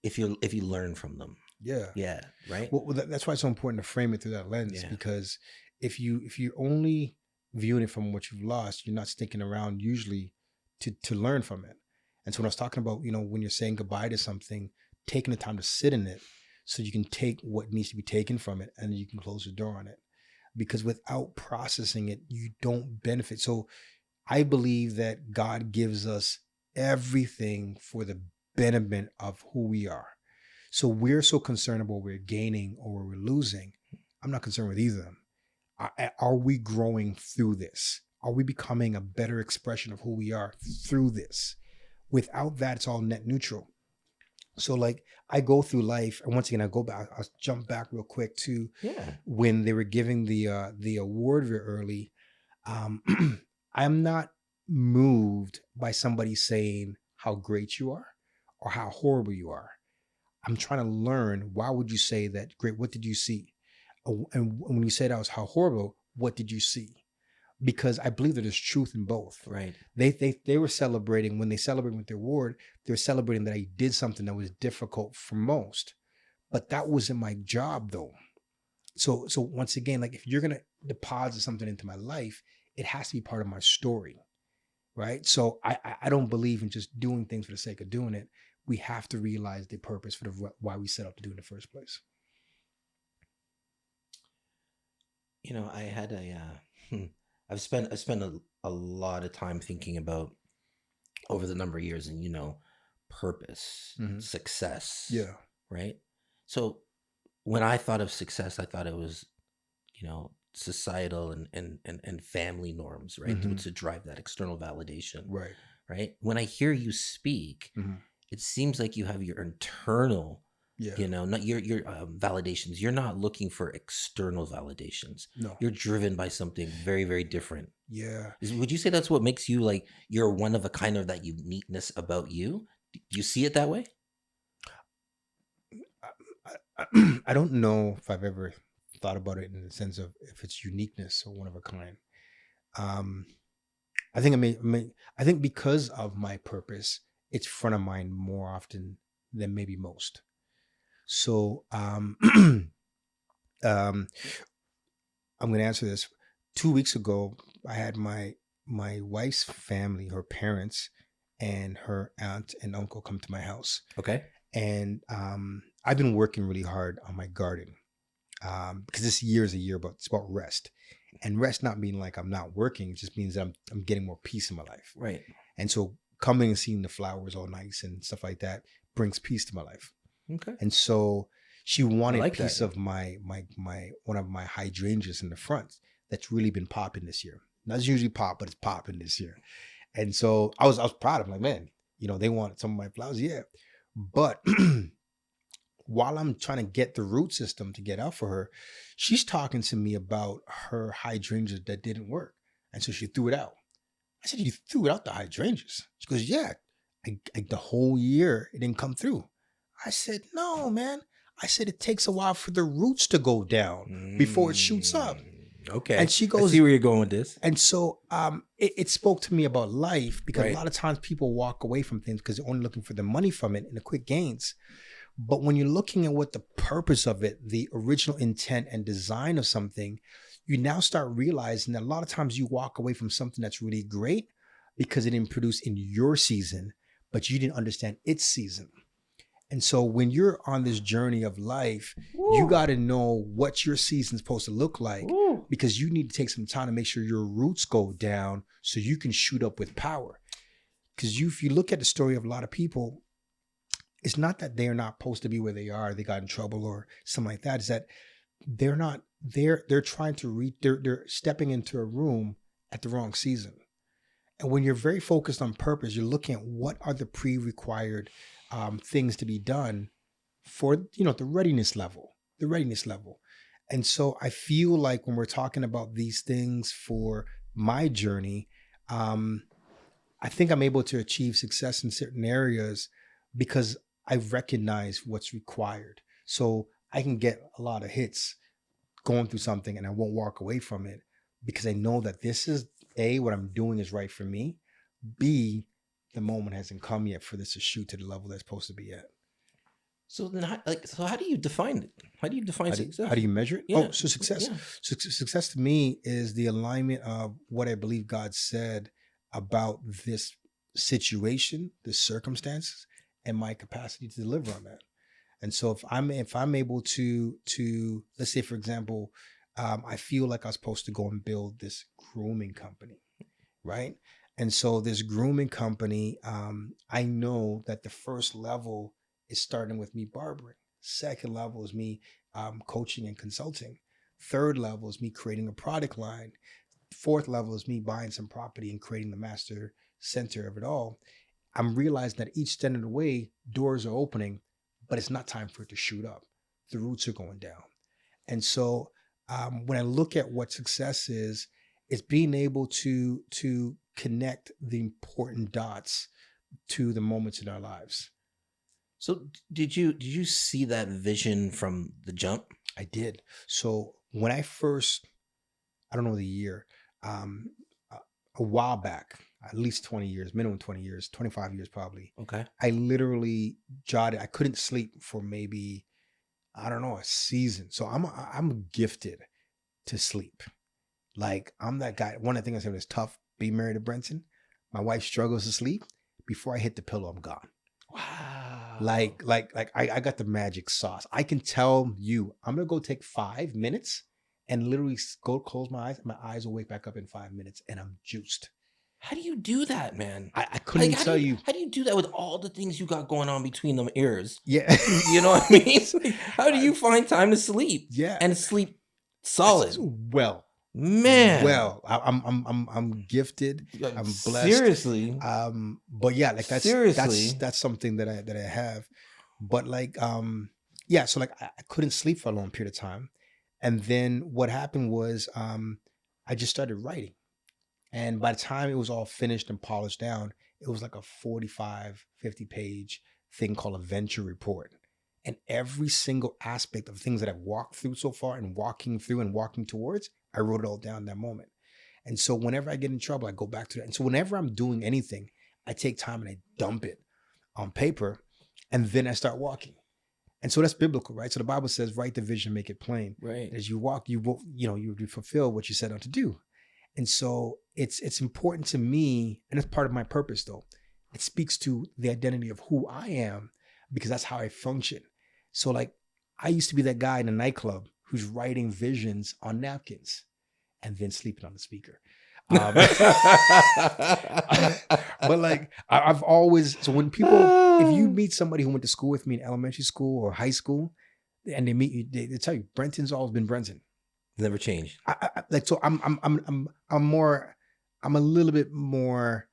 if you learn from them. Yeah. Yeah. Right. Well, that's why it's so important to frame it through that lens, because if you're only viewing it from what you've lost, you're not sticking around usually to learn from it. And so when I was talking about, you know, when you're saying goodbye to something, taking the time to sit in it so you can take what needs to be taken from it and you can close the door on it. Because without processing it, you don't benefit. So I believe that God gives us everything for the betterment of who we are. So we're so concerned about what we're gaining or what we're losing. I'm not concerned with either of them. Are we growing through this? Are we becoming a better expression of who we are through this? Without that, it's all net neutral. So like I go through life, and once again, I'll jump back real quick to when they were giving the award very early. I'm not moved by somebody saying how great you are or how horrible you are. I'm trying to learn, why would you say that? Great, what did you see? And when you said that was how horrible, what did you see? Because I believe that there's truth in both. Right. They were celebrating, when they celebrated with the award, they were celebrating that I did something that was difficult for most. But that wasn't my job though. So once again, like if you're gonna deposit something into my life, it has to be part of my story. Right. So I don't believe in just doing things for the sake of doing it. We have to realize the purpose for why we set out to do it in the first place. You know, I had I've spent a lot of time thinking about over the number of years, and, you know, purpose, success. Yeah. Right. So when I thought of success, I thought it was, you know, societal and family norms, right? To drive that external validation. Right. Right. When I hear you speak, it seems like you have your internal, you know, not your validations. You're not looking for external validations. No. You're driven by something very, very different. Yeah. Would you say that's what makes you, like, you're one of a kind, of that uniqueness about you? Do you see it that way? I don't know if I've ever thought about it in the sense of if it's uniqueness or one of a kind. I think because of my purpose, it's front of mind more often than maybe most. So I'm going to answer this. 2 weeks ago, I had my wife's family, her parents, and her aunt and uncle come to my house. Okay. And I've been working really hard on my garden because this year is a year it's about rest. And rest not mean like I'm not working, it just means that I'm getting more peace in my life. Right. And so coming and seeing the flowers all nice and stuff like that brings peace to my life. Okay. And so she wanted like a piece that. of my one of my hydrangeas in the front that's really been popping this year. Not usually pop, but it's popping this year. And so I was proud of them. Like, man, you know, they wanted some of my flowers. Yeah. But while I'm trying to get the root system to get out for her, she's talking to me about her hydrangea that didn't work. And so she threw it out. I said, you threw it out, the hydrangeas? She goes, yeah, the whole year it didn't come through. I said, no, man. I said, it takes a while for the roots to go down before it shoots up. Okay. And she goes, I see where you're going with this. And so it spoke to me about life, because Right. a lot of times people walk away from things because they're only looking for the money from it and the quick gains. But when you're looking at what the purpose of it, the original intent and design of something, you now start realizing that a lot of times you walk away from something that's really great because it didn't produce in your season, but you didn't understand its season. And so when you're on this journey of life, you Woo. got to know what your season's supposed to look like, Woo. because you need to take some time to make sure your roots go down so you can shoot up with power. Because if you look at the story of a lot of people, it's not that they're not supposed to be where they are, they got in trouble or something like that. It's that they're trying to reach, they're stepping into a room at the wrong season. And when you're very focused on purpose, you're looking at what are the pre-required things to be done for, the readiness level. And so I feel like when we're talking about these things for my journey, I think I'm able to achieve success in certain areas because I recognize what's required. So I can get a lot of hits going through something and I won't walk away from it because I know that this is A, what I'm doing is right for me. B, the moment hasn't come yet for this to shoot to the level that's supposed to be at. So then, how do you define it? How do you define success? How do you measure it? Yeah. Oh, so success. Yeah. Success to me is the alignment of what I believe God said about this situation, the circumstances, and my capacity to deliver on that. And so if I'm able to let's say, for example, I feel like I was supposed to go and build this grooming company, right? And so this grooming company, I know that the first level is starting with me barbering. Second level is me coaching and consulting. Third level is me creating a product line. Fourth level is me buying some property and creating the master center of it all. I'm realizing that each step of the way, doors are opening, but it's not time for it to shoot up. The roots are going down. And so when I look at what success is, it's being able to connect the important dots to the moments in our lives. So did you see that vision from the jump? I did. So when I first, I don't know the year, a while back, at least 20 years, minimum 20 years, 25 years probably. Okay. I literally jotted, I couldn't sleep for maybe, I don't know, a season. So I'm gifted to sleep. Like I'm that guy. One of the things I said was tough being married to Brenton. My wife struggles to sleep. Before I hit the pillow, I'm gone. Wow. Like I got the magic sauce. I can tell you, I'm gonna go take 5 minutes and literally go close my eyes. And my eyes will wake back up in 5 minutes, and I'm juiced. How do you do that, man? I couldn't tell you. How do you do that with all the things you got going on between them ears? Yeah, You know what I mean? It's like, how do you find time to sleep? Yeah, and sleep solid. Well, Man. Well, I'm gifted. I'm blessed. Seriously. But yeah, like that's something that I have. But like yeah, so like I couldn't sleep for a long period of time. And then what happened was I just started writing. And by the time it was all finished and polished down, it was like a 45, 50 page thing called a venture report. And every single aspect of things that I've walked through so far and walking through and walking towards, I wrote it all down in that moment. And so whenever I get in trouble, I go back to that. And so whenever I'm doing anything, I take time and I dump it on paper and then I start walking. And so that's biblical, right? So the Bible says, write the vision, make it plain. Right. As you walk, you will, you fulfill what you set out to do. And so it's important to me, and it's part of my purpose though. It speaks to the identity of who I am because that's how I function. So like I used to be that guy in a nightclub who's writing visions on napkins and then sleeping on the speaker. But like I've always, so when people, if you meet somebody who went to school with me in elementary school or high school and they meet you, they tell you Brenton's always been Brenton. Never changed. I'm a little bit more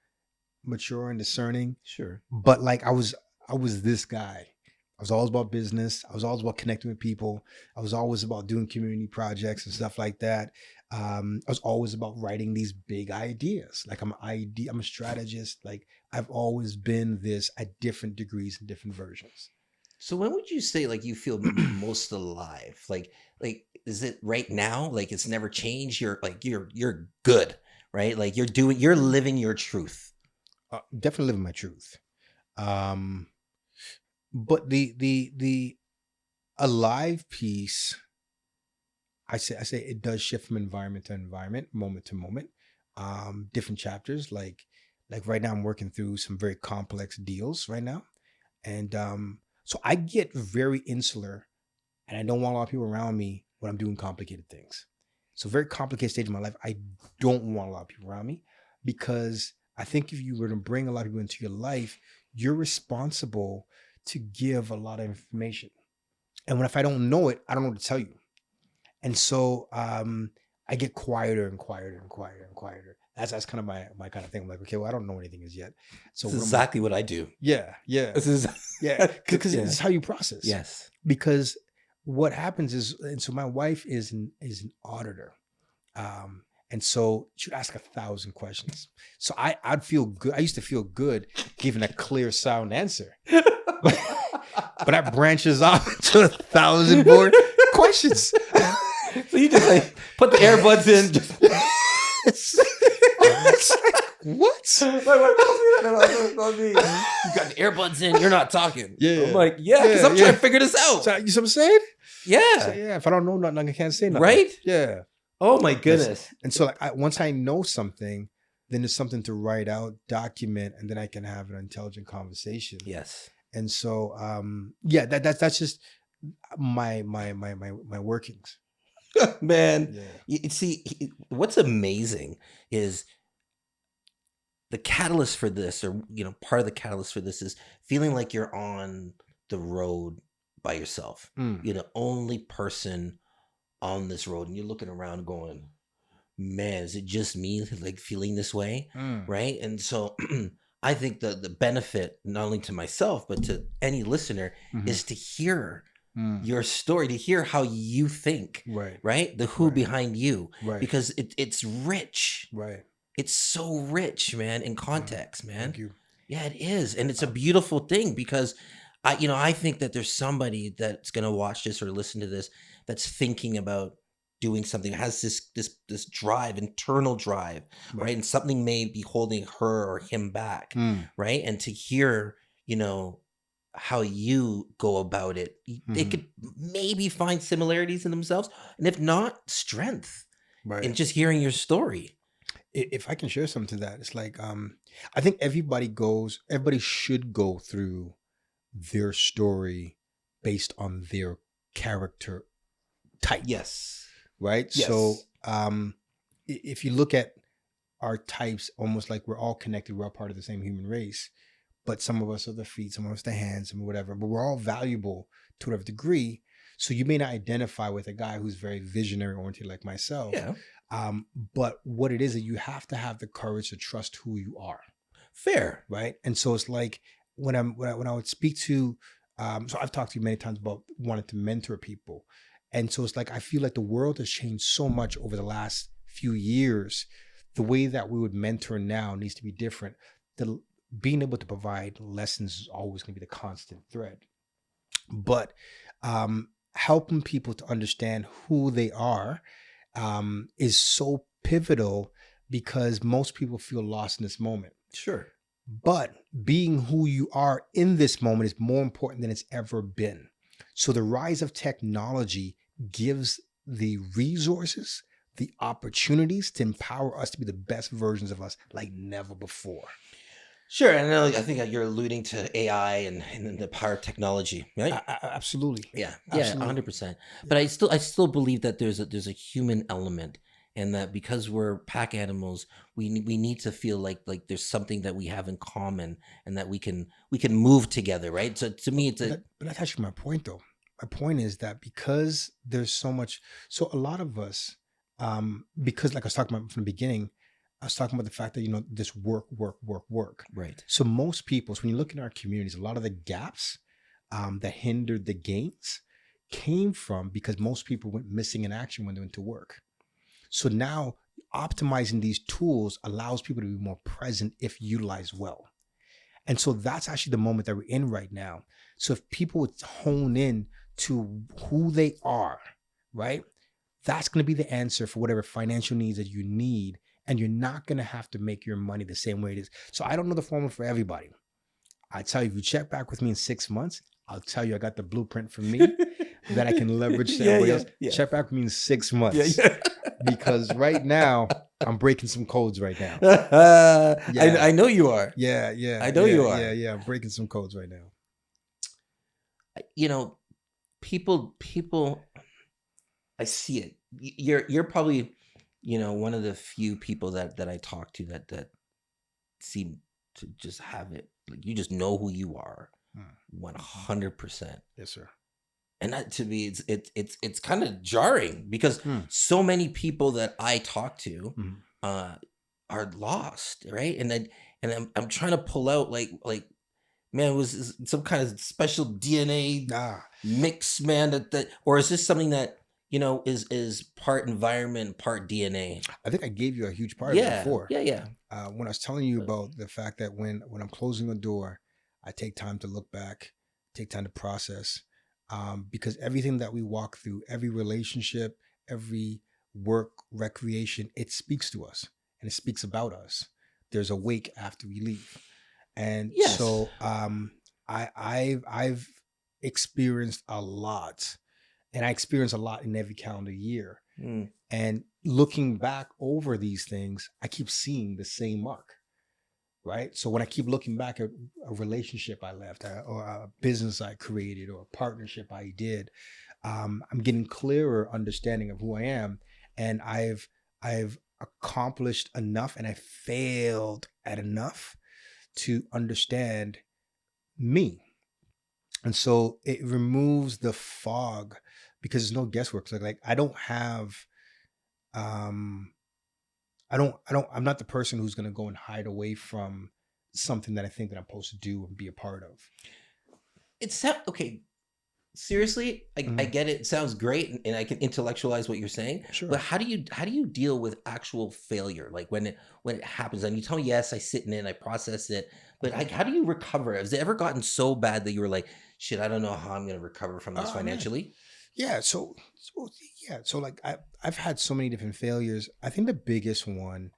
mature and discerning. Sure. But like I was this guy. I was always about business. I was always about connecting with people. I was always about doing community projects and stuff like that. I was always about writing these big ideas. Like I'm a strategist. Like I've always been this at different degrees and different versions. So when would you say like you feel most alive? Like is it right now? Like it's never changed. You're good, right? Like you're living your truth. Definitely living my truth. But the alive piece, I say it does shift from environment to environment, moment to moment. Different chapters. Like right now, I'm working through some very complex deals right now, and So I get very insular, and I don't want a lot of people around me when I'm doing complicated things. So very complicated stage of my life, I don't want a lot of people around me, because I think if you were to bring a lot of people into your life, you're responsible to give a lot of information. And if I don't know it, I don't know what to tell you. And so I get quieter and quieter and quieter and quieter. That's kind of my kind of thing. I'm like, okay, well, I don't know anything as yet. So This is exactly what I do. Yeah. This is Because it's how you process. Yes. Because what happens is, and so my wife is an auditor. And so she'd ask 1,000 questions. So I'd feel good. I used to feel good giving a clear, sound answer. But that branches off into 1,000 more questions. So you just like put the earbuds in. It's like, what? You got the earbuds in. You're not talking. Yeah. I'm like, because I'm trying to figure this out. So, you know what I'm saying? Yeah. So, yeah. If I don't know nothing, I can't say nothing. Right? Yeah. Oh my goodness. And so like once I know something, then there's something to write out, document, and then I can have an intelligent conversation. Yes. And so that's just my workings. Man, Yeah. you see, what's amazing is the catalyst for this, or part of the catalyst for this is feeling like you're on the road by yourself. You're the only person on this road, and you're looking around going, man, is it just me like feeling this way? Right? And so I think the benefit, not only to myself, but to any listener, is to hear your story, to hear how you think, right? The who behind you, because it's rich. Right. It's so rich, man, in context, man. Thank you. Yeah, it is. And it's a beautiful thing, because I think that there's somebody that's going to watch this or listen to this that's thinking about doing something, has this drive, internal drive, right? And something may be holding her or him back, right? And to hear, how you go about it, they could maybe find similarities in themselves, and if not, strength, in just hearing your story. If I can share something to that, it's like I think everybody should go through their story based on their character type. Yes. Right. Yes. So if you look at our types, almost like we're all connected, we're all part of the same human race, but some of us are the feet, some of us the hands, and whatever, but we're all valuable to whatever degree. So you may not identify with a guy who's very visionary oriented like myself. Yeah. But what it is that you have to have the courage to trust who you are. Fair. Right. And so it's like when I would speak to, so I've talked to you many times about wanting to mentor people. And so it's like, I feel like the world has changed so much over the last few years. The way that we would mentor now needs to be different. Being able to provide lessons is always going to be the constant thread. But helping people to understand who they are is so pivotal, because most people feel lost in this moment. Sure. But being who you are in this moment is more important than it's ever been. So the rise of technology gives the resources, the opportunities to empower us to be the best versions of us like never before. Sure. And I think you're alluding to AI and the power of technology, right? Absolutely. Yeah. Absolutely. Yeah, 100%. But I still believe that there's a human element, and that because we're pack animals, we need to feel like there's something that we have in common, and that we can move together, right? So to me, but that's actually my point, though. My point is that because there's so much, so a lot of us, because like I was talking about from the beginning, I was talking about the fact that, this work. Right. So most people, so when you look in our communities, a lot of the gaps that hindered the gains came from because most people went missing in action when they went to work. So now optimizing these tools allows people to be more present if utilized well. And so that's actually the moment that we're in right now. So if people would hone in to who they are, right, that's going to be the answer for whatever financial needs that you need. And you're not going to have to make your money the same way it is. So I don't know the formula for everybody. I tell you, if you check back with me in 6 months, I'll tell you I got the blueprint for me that I can leverage to everybody else. Yeah. Check back with me in 6 months. Yeah. Because right now, I'm breaking some codes right now. I know you are. Yeah. I know you are. Yeah. I'm breaking some codes right now. you know, people, I see it. You're probably, one of the few people that I talk to that seem to just have it. Like, you just know who you are, Mm. 100%. Yes, sir. And that, to me, it's kind of jarring because Mm. so many people that I talk to Mm. uh are lost, right? And I'm trying to pull out, like, man, was this some kind of special DNA Ah, mix, man, that or is this something that, is part environment, part DNA? I think I gave you a huge part of it Yeah, before. yeah, yeah. When I was telling you But about the fact that when I'm closing a door, I take time to look back, take time to process, because everything that we walk through, every relationship, every work, recreation, it speaks to us and it speaks about us. There's a wake after we leave, and yes. so I've experienced a lot, and I experience a lot in every calendar year. Mm. And looking back over these things, I keep seeing the same mark, right? So when I keep looking back at a relationship I left, or a business I created, or a partnership I did, I'm getting clearer understanding of who I am, and I've accomplished enough, and I failed at enough to understand me. And so it removes the fog because there's no guesswork. So like um I'm not the person who's gonna go and hide away from something that I think that I'm supposed to do and be a part of. It's okay. Seriously, I Mhm. get it. It sounds great, and I can intellectualize what you're saying. But Sure. how do you deal with actual failure? Like, when it happens, and you tell me, yes, I sit in it, I process it. But Okay. like, how do you recover? Has it ever gotten so bad that you were like, shit, I don't know how I'm going to recover from this Oh man. financially? Yeah. So yeah. So like I've had so many different failures. I think the biggest one,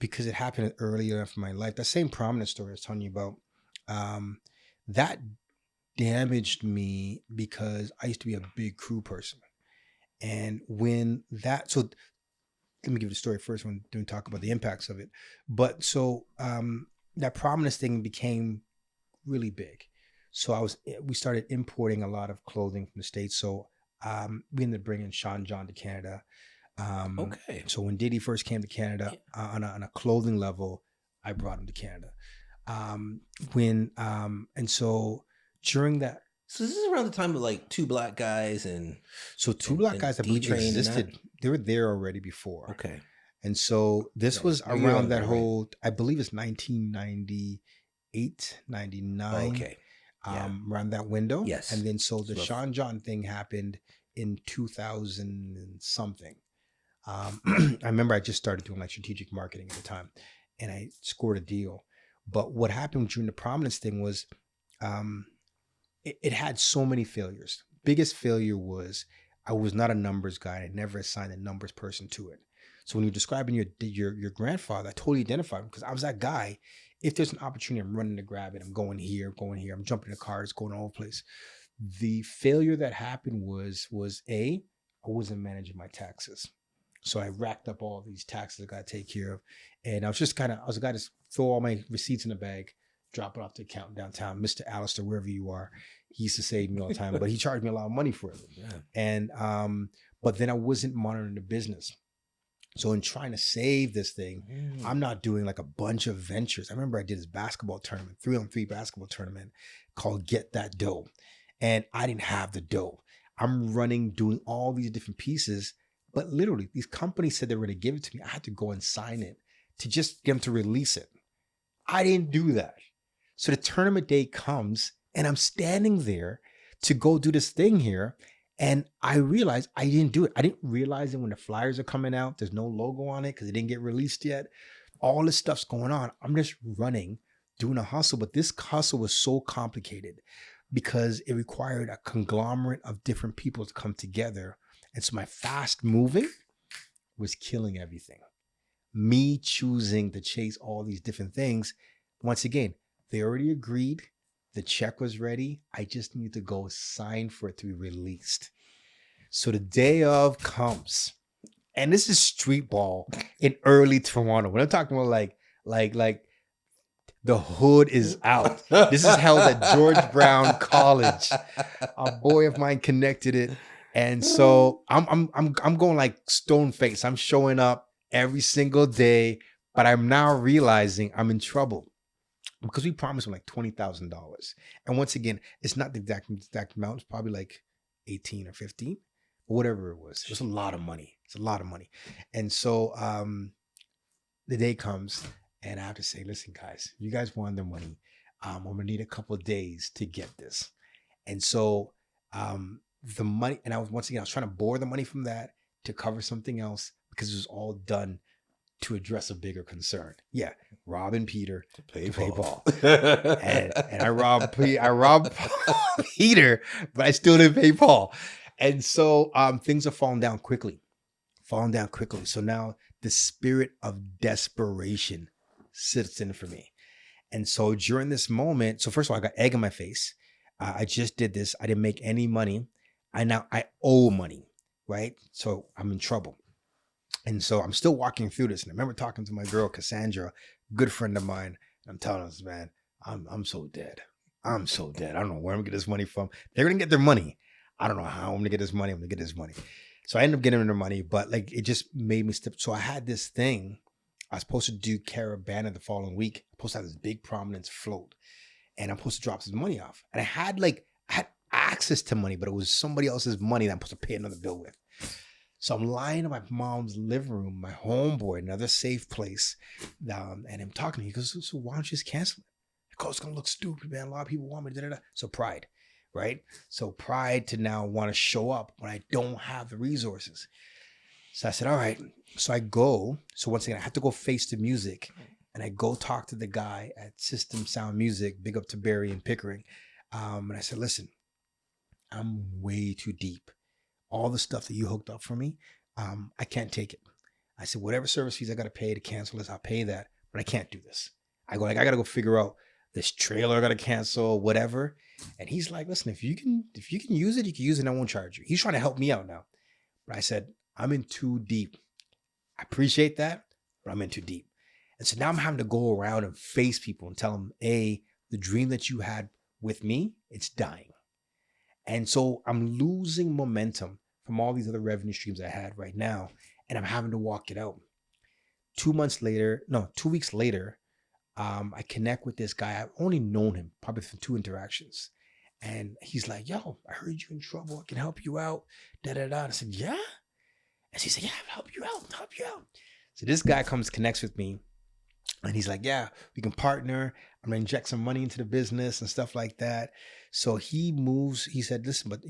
because it happened early enough in my life, that same prominent story I was telling you about, um, that damaged me because I used to be a big crew person. And when that, so let me give you the story first when we talk about the impacts of it. But so that prominence thing became really big. So we started importing a lot of clothing from the States. So we ended up bringing Sean John to Canada. Um, Okay. so when Diddy first came to Canada Yeah. on a clothing level, I brought him to Canada. Um, and so during that, So this is around the time of like Two Black Guys and so Two and Black and Guys, I D believe, Train and that. existed. They were there already before. Okay. And so this Right. was You're around that younger, right? whole, I believe it's 1998, 99, Okay. Yeah. around that window. Yes. And then so the So the Sean John thing happened in 2000 and something. I remember I just started doing like strategic marketing at the time, and I scored a deal. But what happened during the prominence thing was, um, it had so many failures. Biggest failure was I was not a numbers guy. I never assigned a numbers person to it. So when you're describing your grandfather, I totally identified him because I was that guy. If there's an opportunity, I'm running to grab it. I'm going here, going here. I'm jumping in cars, going all over the place. The failure that happened was I wasn't managing my taxes. So I racked up all these taxes I got to take care of. And I was a guy to throw all my receipts in a bag, drop it off to the accountant downtown, Mr. Alistair, wherever you are. He used to save me all the time, but he charged me a lot of money for it. yeah. And but then I wasn't monitoring the business. So in trying to save this thing, Mm. I'm not doing like a bunch of ventures. I remember I did this basketball tournament, 3-on-3 basketball tournament called Get That Dough. And I didn't have the dough. I'm running, doing all these different pieces, but literally these companies said they were going to give it to me. I had to go and sign it to just get them to release it. I didn't do that. So the tournament day comes and I'm standing there to go do this thing here. And I realized I didn't do it. I didn't realize that when the flyers are coming out, there's no logo on it because it didn't get released yet. All this stuff's going on. I'm just running, doing a hustle. But this hustle was so complicated because it required a conglomerate of different people to come together. And so my fast moving was killing everything. Me choosing to chase all these different things. Once again, they already agreed. The check was ready. I just need to go sign for it to be released. So the day of comes, and this is street ball in early Toronto. When I'm talking about like The hood is out. This is held at George Brown College. A boy of mine connected it. And so I'm going like stone face. I'm showing up every single day, but I'm now realizing I'm in trouble because we promised him like $20,000. And once again, it's not the exact amount. It's probably like 18 or 15, or whatever it was. It was a lot of money. It's a lot of money. And so the day comes and I have to say, listen, guys, you guys want the money. I'm going to need a couple of days to get this. And so the money, and I was trying to borrow the money from that to cover something else because it was all done to address a bigger concern. Yeah, robbing Peter to pay Paul. and I robbed Peter, but I still didn't pay Paul. And so things are falling down quickly. So now the spirit of desperation sits in for me. And so during this moment, so first of all, I got egg in my face. I just did this. I didn't make any money. I owe money, right? So I'm in trouble. And so I'm still walking through this. And I remember talking to my girl, Cassandra, good friend of mine. And I'm telling us, man, I'm so dead. I'm so dead. I don't know where I'm gonna get this money from. They're gonna get their money. I don't know how I'm gonna get this money. I'm gonna get this money. So I ended up getting their money, but like it just made me step. So I had this thing. I was supposed to do Caravana the following week. I'm supposed to have this big prominence float. And I'm supposed to drop some money off. And I had access to money, but it was somebody else's money that I'm supposed to pay another bill with. So I'm lying in my mom's living room, my homeboy, another safe place. And I'm talking to him. He goes, so why don't you just cancel it? I go, it's going to look stupid, man. A lot of people want me to da-da-da. So pride, right? So pride to now want to show up when I don't have the resources. So I said, all right. So I go. So once again, I have to go face the music. And I go talk to the guy at System Sound Music, big up to Barry and Pickering. And I said, listen, I'm way too deep. All the stuff that you hooked up for me, I can't take it. I said, whatever service fees I got to pay to cancel this, I'll pay that. But I can't do this. I got to go figure out this trailer I got to cancel, whatever. And he's like, listen, if you can use it, you can use it and I won't charge you. He's trying to help me out now. But I said, I'm in too deep. I appreciate that, but I'm in too deep. And so now I'm having to go around and face people and tell them, the dream that you had with me, it's dying. And so I'm losing momentum from all these other revenue streams I had right now. And I'm having to walk it out. 2 weeks later, I connect with this guy. I've only known him probably from 2 interactions. And he's like, yo, I heard you in trouble. I can help you out. Da-da-da. I said, yeah? And he said, yeah, I'll help you out. So this guy connects with me. And he's like, yeah, we can partner. I'm going to inject some money into the business and stuff like that. So he moves. He said, listen, but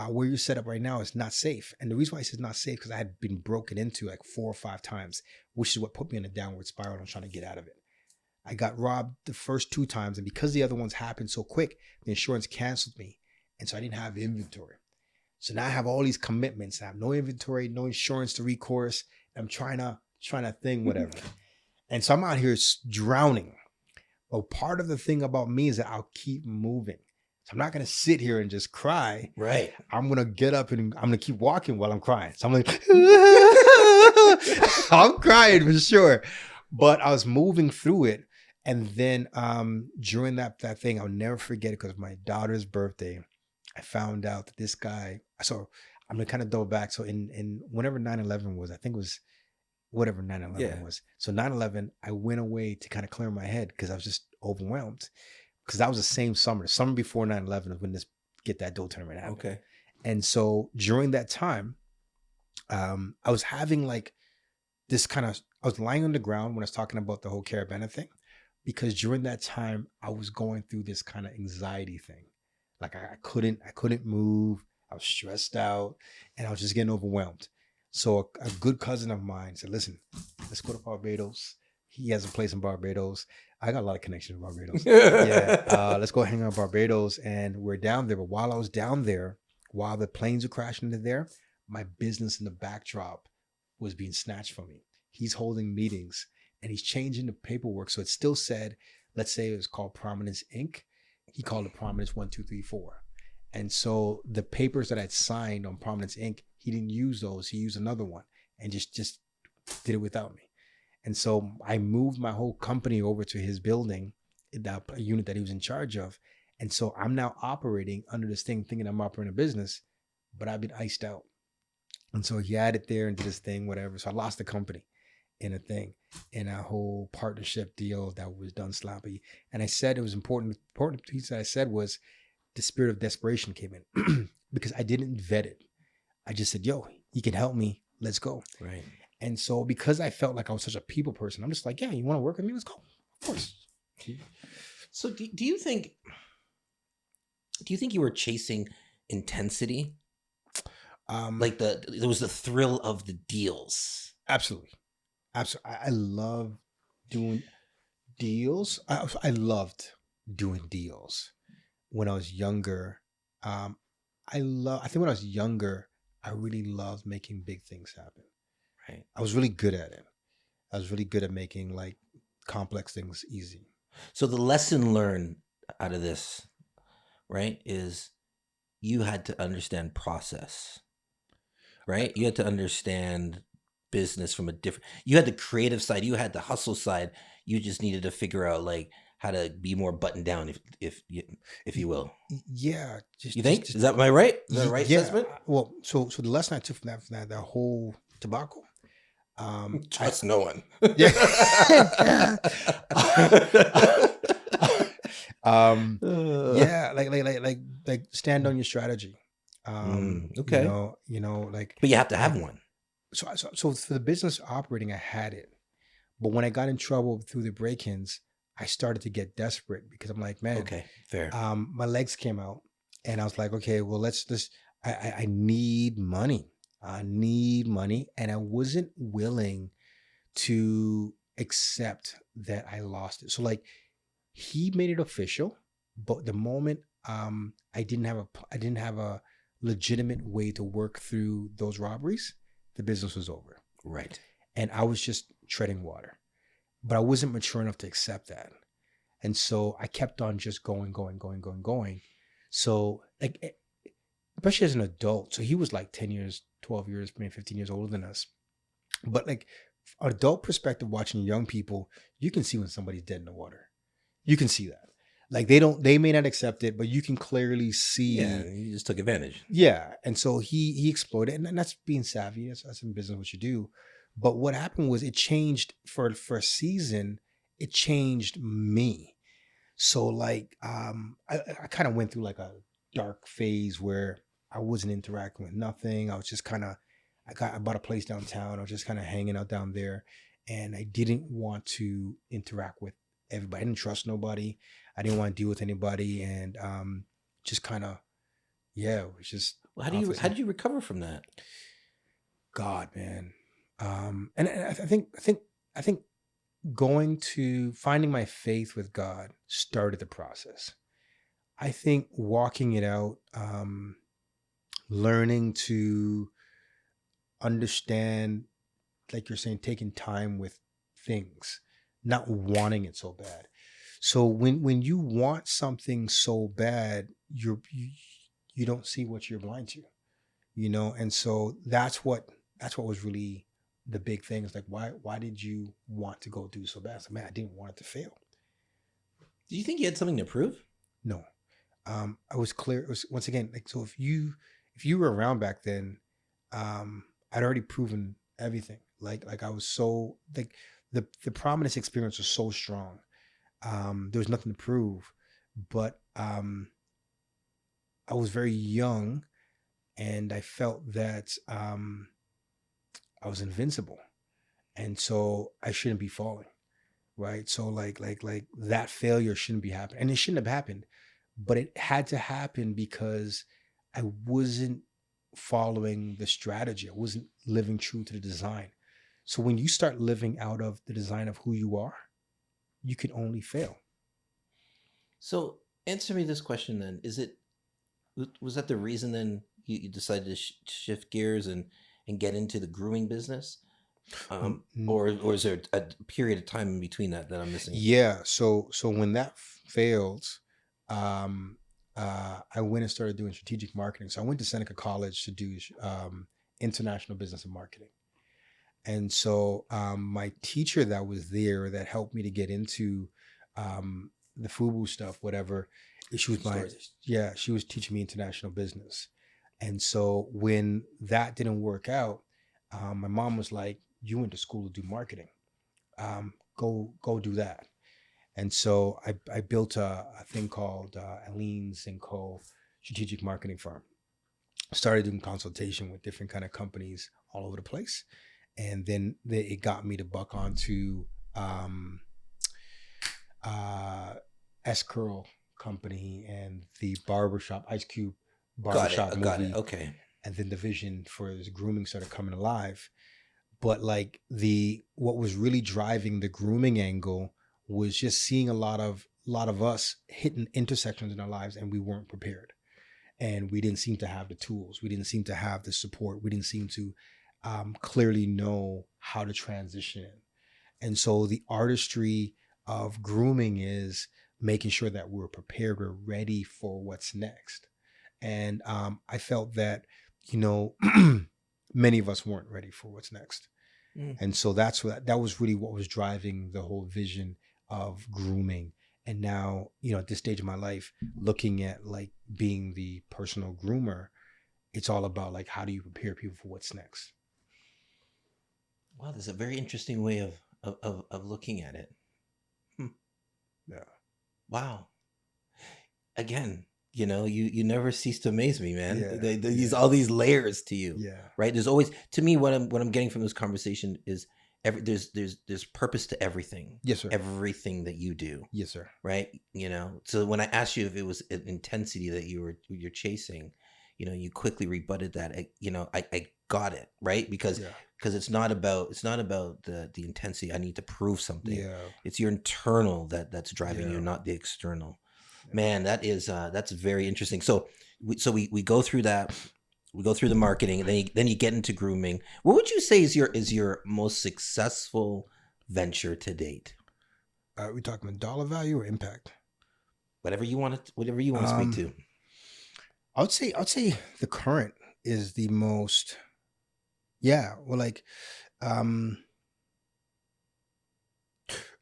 where you're set up right now is not safe. And the reason why he says not safe, because I had been broken into like 4 or 5 times, which is what put me in a downward spiral. I'm trying to get out of it. I got robbed the first 2 times. And because the other ones happened so quick, the insurance canceled me. And so I didn't have inventory. So now I have all these commitments. I have no inventory, no insurance to recourse. I'm trying to thing, whatever. And so I'm out here drowning. But part of the thing about me is that I'll keep moving. So I'm not going to sit here and just cry. Right. I'm going to get up and I'm going to keep walking while I'm crying. So I'm like, I'm crying for sure. But I was moving through it. And then during that thing, I'll never forget it because my daughter's birthday, I found out that this guy, so I'm going to kind of double back. So in whenever 9/11 was, I think it was whatever 9/11 was. So 9/11, I went away to kind of clear my head because I was just overwhelmed. Because that was the same summer. The summer before 9/11 was when this Get That Dough tournament happened. Okay. And so during that time, I was having like this I was lying on the ground when I was talking about the whole Caravana thing. Because during that time, I was going through this kind of anxiety thing. Like I couldn't move. I was stressed out and I was just getting overwhelmed. So a good cousin of mine said, listen, let's go to Barbados. He has a place in Barbados. I got a lot of connections in Barbados. Let's go hang out in Barbados. And we're down there. But while I was down there, while the planes were crashing into there, my business in the backdrop was being snatched from me. He's holding meetings and he's changing the paperwork. So it still said, let's say it was called Prominence Inc. He called it Prominence 1, 2, 3, 4. And so the papers that I'd signed on Prominence Inc., he didn't use those. He used another one and just did it without me. And so I moved my whole company over to his building that unit that he was in charge of. And so I'm now operating under this thing, thinking I'm operating a business, but I've been iced out. And so he had it there and did his thing, whatever. So I lost the company in a thing, in a whole partnership deal that was done sloppy. And I said it was important piece that I said was the spirit of desperation came in because I didn't vet it. I just said, yo, you can help me. Let's go. Right. And so because I felt like I was such a people person, I'm just like, yeah, you want to work with me? Let's go. Of course. So do you think you were chasing intensity? Like there was the thrill of the deals. Absolutely. I love doing deals. I loved doing deals when I was younger. I think when I was younger, I really loved making big things happen. Right. I was really good at it. I was really good at making like complex things easy. So the lesson learned out of this, right, is you had to understand process, right? You had to understand business from a different, you had the creative side, you had the hustle side. You just needed to figure out like how to be more buttoned down, if you will. Yeah. You think? Is that my right? Is that the right assessment? Well, so the lesson I took from that whole tobacco. Trust no one. Yeah. Yeah, like stand on your strategy. Okay. Like. But you have to have one. So for the business operating, I had it, but when I got in trouble through the break-ins, I started to get desperate because I'm like, man, okay, fair. My legs came out, and I was like, okay, well, I need money. I need money. And I wasn't willing to accept that I lost it. So like he made it official, but the moment I didn't have a legitimate way to work through those robberies, the business was over. Right. And I was just treading water, but I wasn't mature enough to accept that. And so I kept on just going. So like, especially as an adult. So he was like 10 years, 12 years, maybe 15 years older than us. But like adult perspective, watching young people, you can see when somebody's dead in the water. You can see that. Like they may not accept it, but you can clearly see. Yeah, you just took advantage. Yeah. And so he exploited it. And that's being savvy. That's in business what you do. But what happened was it changed for a season, it changed me. So like I kind of went through like a dark phase where I wasn't interacting with nothing. I was just kind of, I bought a place downtown. I was just kind of hanging out down there, and I didn't want to interact with everybody. I didn't trust nobody. I didn't want to deal with anybody, and just kind of, yeah, it was just. Well, how did you recover from that? God, man, and I think finding my faith with God started the process. I think walking it out, learning to understand, like you're saying, taking time with things, not wanting it so bad. So when you want something so bad, you don't see what you're blind to, and so that's what was really the big thing. Is like, why did you want to go do so bad? So, man, I didn't want it to fail. Do you think you had something to prove? No. I was clear. It was, once again, like, so if you were around back then, I'd already proven everything. Like I was so, like, the prominence experience was so strong. There was nothing to prove, but I was very young, and I felt that I was invincible, and so I shouldn't be falling, right? So like that failure shouldn't be happening, and it shouldn't have happened, but it had to happen because I wasn't following the strategy. I wasn't living true to the design. So when you start living out of the design of who you are, you can only fail. So answer me this question then. Was that the reason then you decided to shift gears and get into the grooming business? Or is there a period of time in between that I'm missing? Yeah. So when that failed, I went and started doing strategic marketing. So I went to Seneca College to do international business and marketing. And so my teacher that was there that helped me to get into the FUBU stuff, whatever. She was Stories. she was teaching me international business. And so when that didn't work out, my mom was like, "You went to school to do marketing. Go do that." And so I built a thing called Alleyne's and Co. strategic marketing firm. Started doing consultation with different kind of companies all over the place, and then it got me to buck onto S Curl company and the barbershop Ice Cube barbershop movie. Got it. Okay. And then the vision for this grooming started coming alive. But like what was really driving the grooming angle was just seeing a lot of us hitting intersections in our lives, and we weren't prepared. And we didn't seem to have the tools. We didn't seem to have the support. We didn't seem to clearly know how to transition. And so the artistry of grooming is making sure that we're prepared, we're ready for what's next. And I felt that, many of us weren't ready for what's next. And so that was really what was driving the whole vision of grooming. And now, at this stage of my life, looking at like being the personal groomer, it's all about like, how do you prepare people for what's next? Wow, that's a very interesting way of looking at it. Yeah. Wow. Again, you never cease to amaze me, man. Yeah. All these layers to you. Yeah. Right. There's always, to me, what I'm getting from this conversation is there's purpose to everything. Yes, sir. Everything that you do. Yes, sir. Right. So when I asked you if it was an intensity that you're chasing, you quickly rebutted that. I got it. Right. Because it's not about the intensity. I need to prove something. Yeah. It's your internal that's driving you, not the external. Yeah. Man, that's very interesting. So we go through that. We go through the marketing, and then you get into grooming. What would you say is your most successful venture to date? Are we talking about dollar value or impact? Whatever you want to speak to. I would say the current is the most. Yeah. Well, like,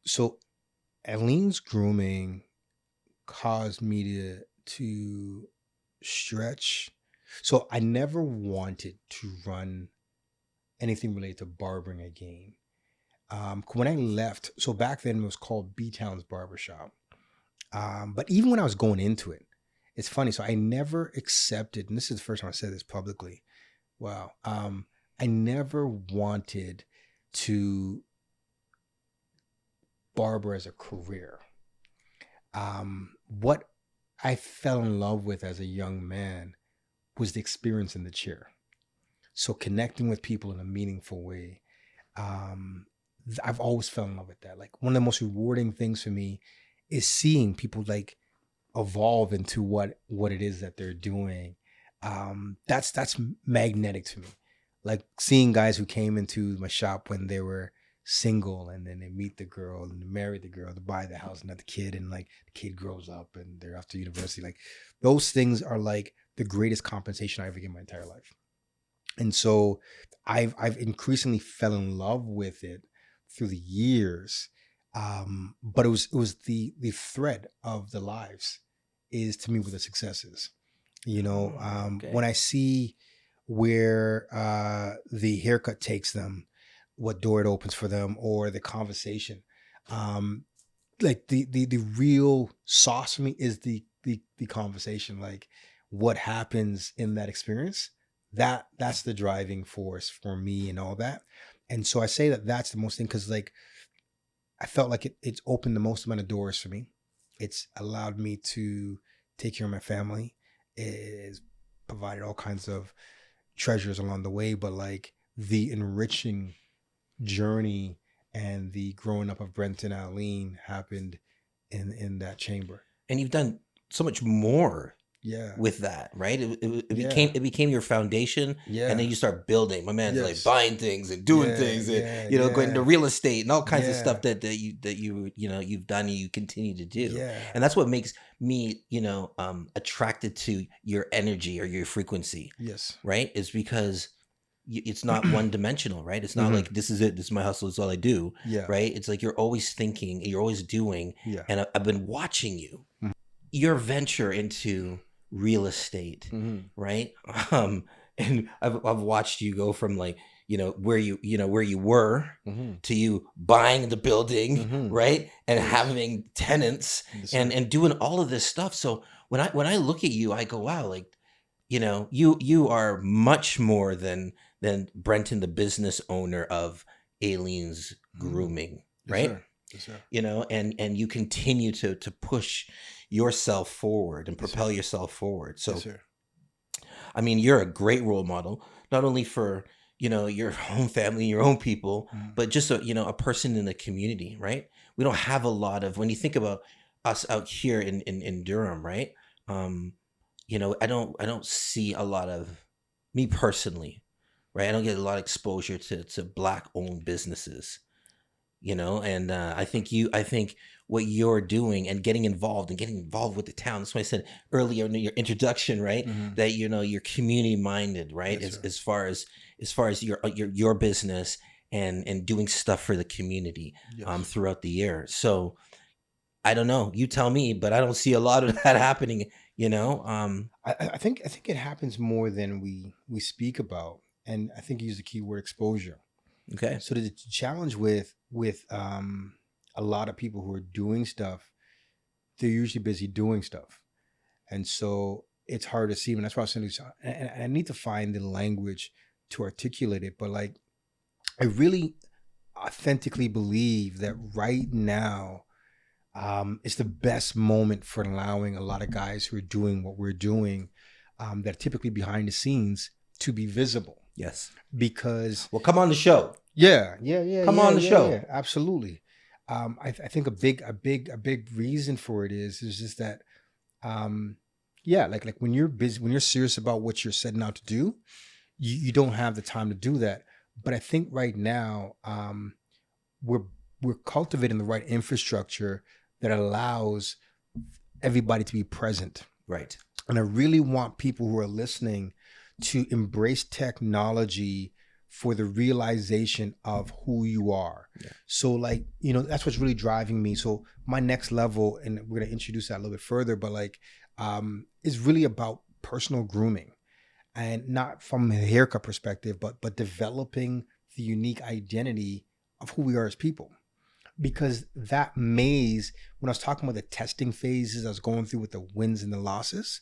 so Alleyne's grooming caused me to stretch. So I never wanted to run anything related to barbering again. When I left, so back then it was called B-Town's Barbershop. But even when I was going into it, it's funny. So I never accepted, and this is the first time I said this publicly. Wow. I never wanted to barber as a career. What I fell in love with as a young man was the experience in the chair. So connecting with people in a meaningful way. I've always fell in love with that. Like, one of the most rewarding things for me is seeing people like evolve into what it is that they're doing. That's magnetic to me. Like seeing guys who came into my shop when they were single, and then they meet the girl and they marry the girl, to buy the house and have the kid, and like the kid grows up and they're off to university. Like, those things are like the greatest compensation I ever get in my entire life. And so I've increasingly fell in love with it through the years. But it was the thread of the lives is, to me, where the success is. Okay. When I see where the haircut takes them, what door it opens for them, or the conversation, like the real sauce for me is the conversation. Like, what happens in that experience, that's the driving force for me and all that. And so I say that's the most thing, because like I felt like it's opened the most amount of doors for me. It's allowed me to take care of my family. It has provided all kinds of treasures along the way, but like the enriching journey and the growing up of Brenton and Alleyne happened in that chamber. And you've done so much more. Yeah. With that, right? It became your foundation. Yeah. And then you start building. My man's like buying things and doing things, and going into real estate and all kinds of stuff that you've done and you continue to do. Yeah. And that's what makes me, attracted to your energy or your frequency. Yes. Right? Is because it's not one dimensional, right? It's not like this is it. This is my hustle. This is all I do. Yeah. Right. It's like you're always thinking, you're always doing. Yeah. And I've been watching you, your venture into real estate, right? And I've watched you go from like, where you were to you buying the building, right? And having tenants and doing all of this stuff. So when I look at you, I go, wow, like, you are much more than Brenton, the business owner of Alleyne's grooming, right? Yes, sir. And you continue to push yourself forward and propel yourself forward. So, Yes, sir. I mean, you're a great role model, not only for, your own family, your own people, but just a person in the community, right? We don't have a lot of, when you think about us out here in Durham, right? I don't see a lot of, me personally, right? I don't get a lot of exposure to Black owned businesses, and I think what you're doing and getting involved with the town. That's why I said earlier in your introduction, right? That, you're community minded, right? Yes, as far as your business and doing stuff for the community, throughout the year. So I don't know, you tell me, but I don't see a lot of that happening, I think it happens more than we speak about, and I think you use the key word exposure. Okay. So the challenge with a lot of people who are doing stuff, they're usually busy doing stuff, and so it's hard to see. And that's why I was saying, and I need to find the language to articulate it. But like, I really authentically believe that right now, it's the best moment for allowing a lot of guys who are doing what we're doing, that are typically behind the scenes, to be visible. Yes. Because come on the show. Yeah. Come on the show. Yeah, absolutely. I think a big reason for it is just that, like when you're busy, when you're serious about what you're setting out to do, you don't have the time to do that. But I think right now, we're cultivating the right infrastructure that allows everybody to be present. Right. And I really want people who are listening to embrace technology for the realization of who you are. Yeah. So like, that's what's really driving me. So my next level, and we're going to introduce that a little bit further, but like, is really about personal grooming, and not from a haircut perspective, but developing the unique identity of who we are as people. Because that maze, when I was talking about the testing phases I was going through with the wins and the losses,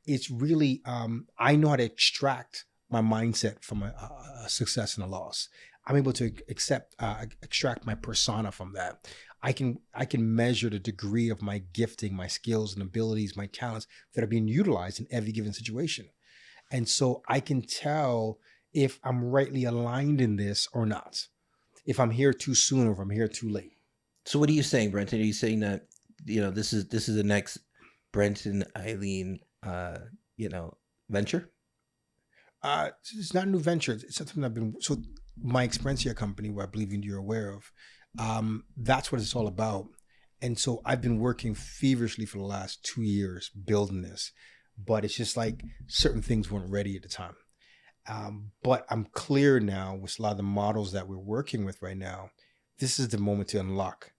it's really, I know how to extract my mindset from a success and a loss. I'm able to extract my persona from that. I can measure the degree of my gifting, my skills and abilities, my talents that are being utilized in every given situation. And so I can tell if I'm rightly aligned in this or not, if I'm here too soon or if I'm here too late. So what are you saying, Brenton? Are you saying that, this is the next Brenton Alleyne, venture? It's not a new venture. It's something so my Experiencia company, where I believe you're aware of, that's what it's all about. And so I've been working feverishly for the last 2 years building this, but it's just like certain things weren't ready at the time. But I'm clear now with a lot of the models that we're working with right now. This is the moment to unlock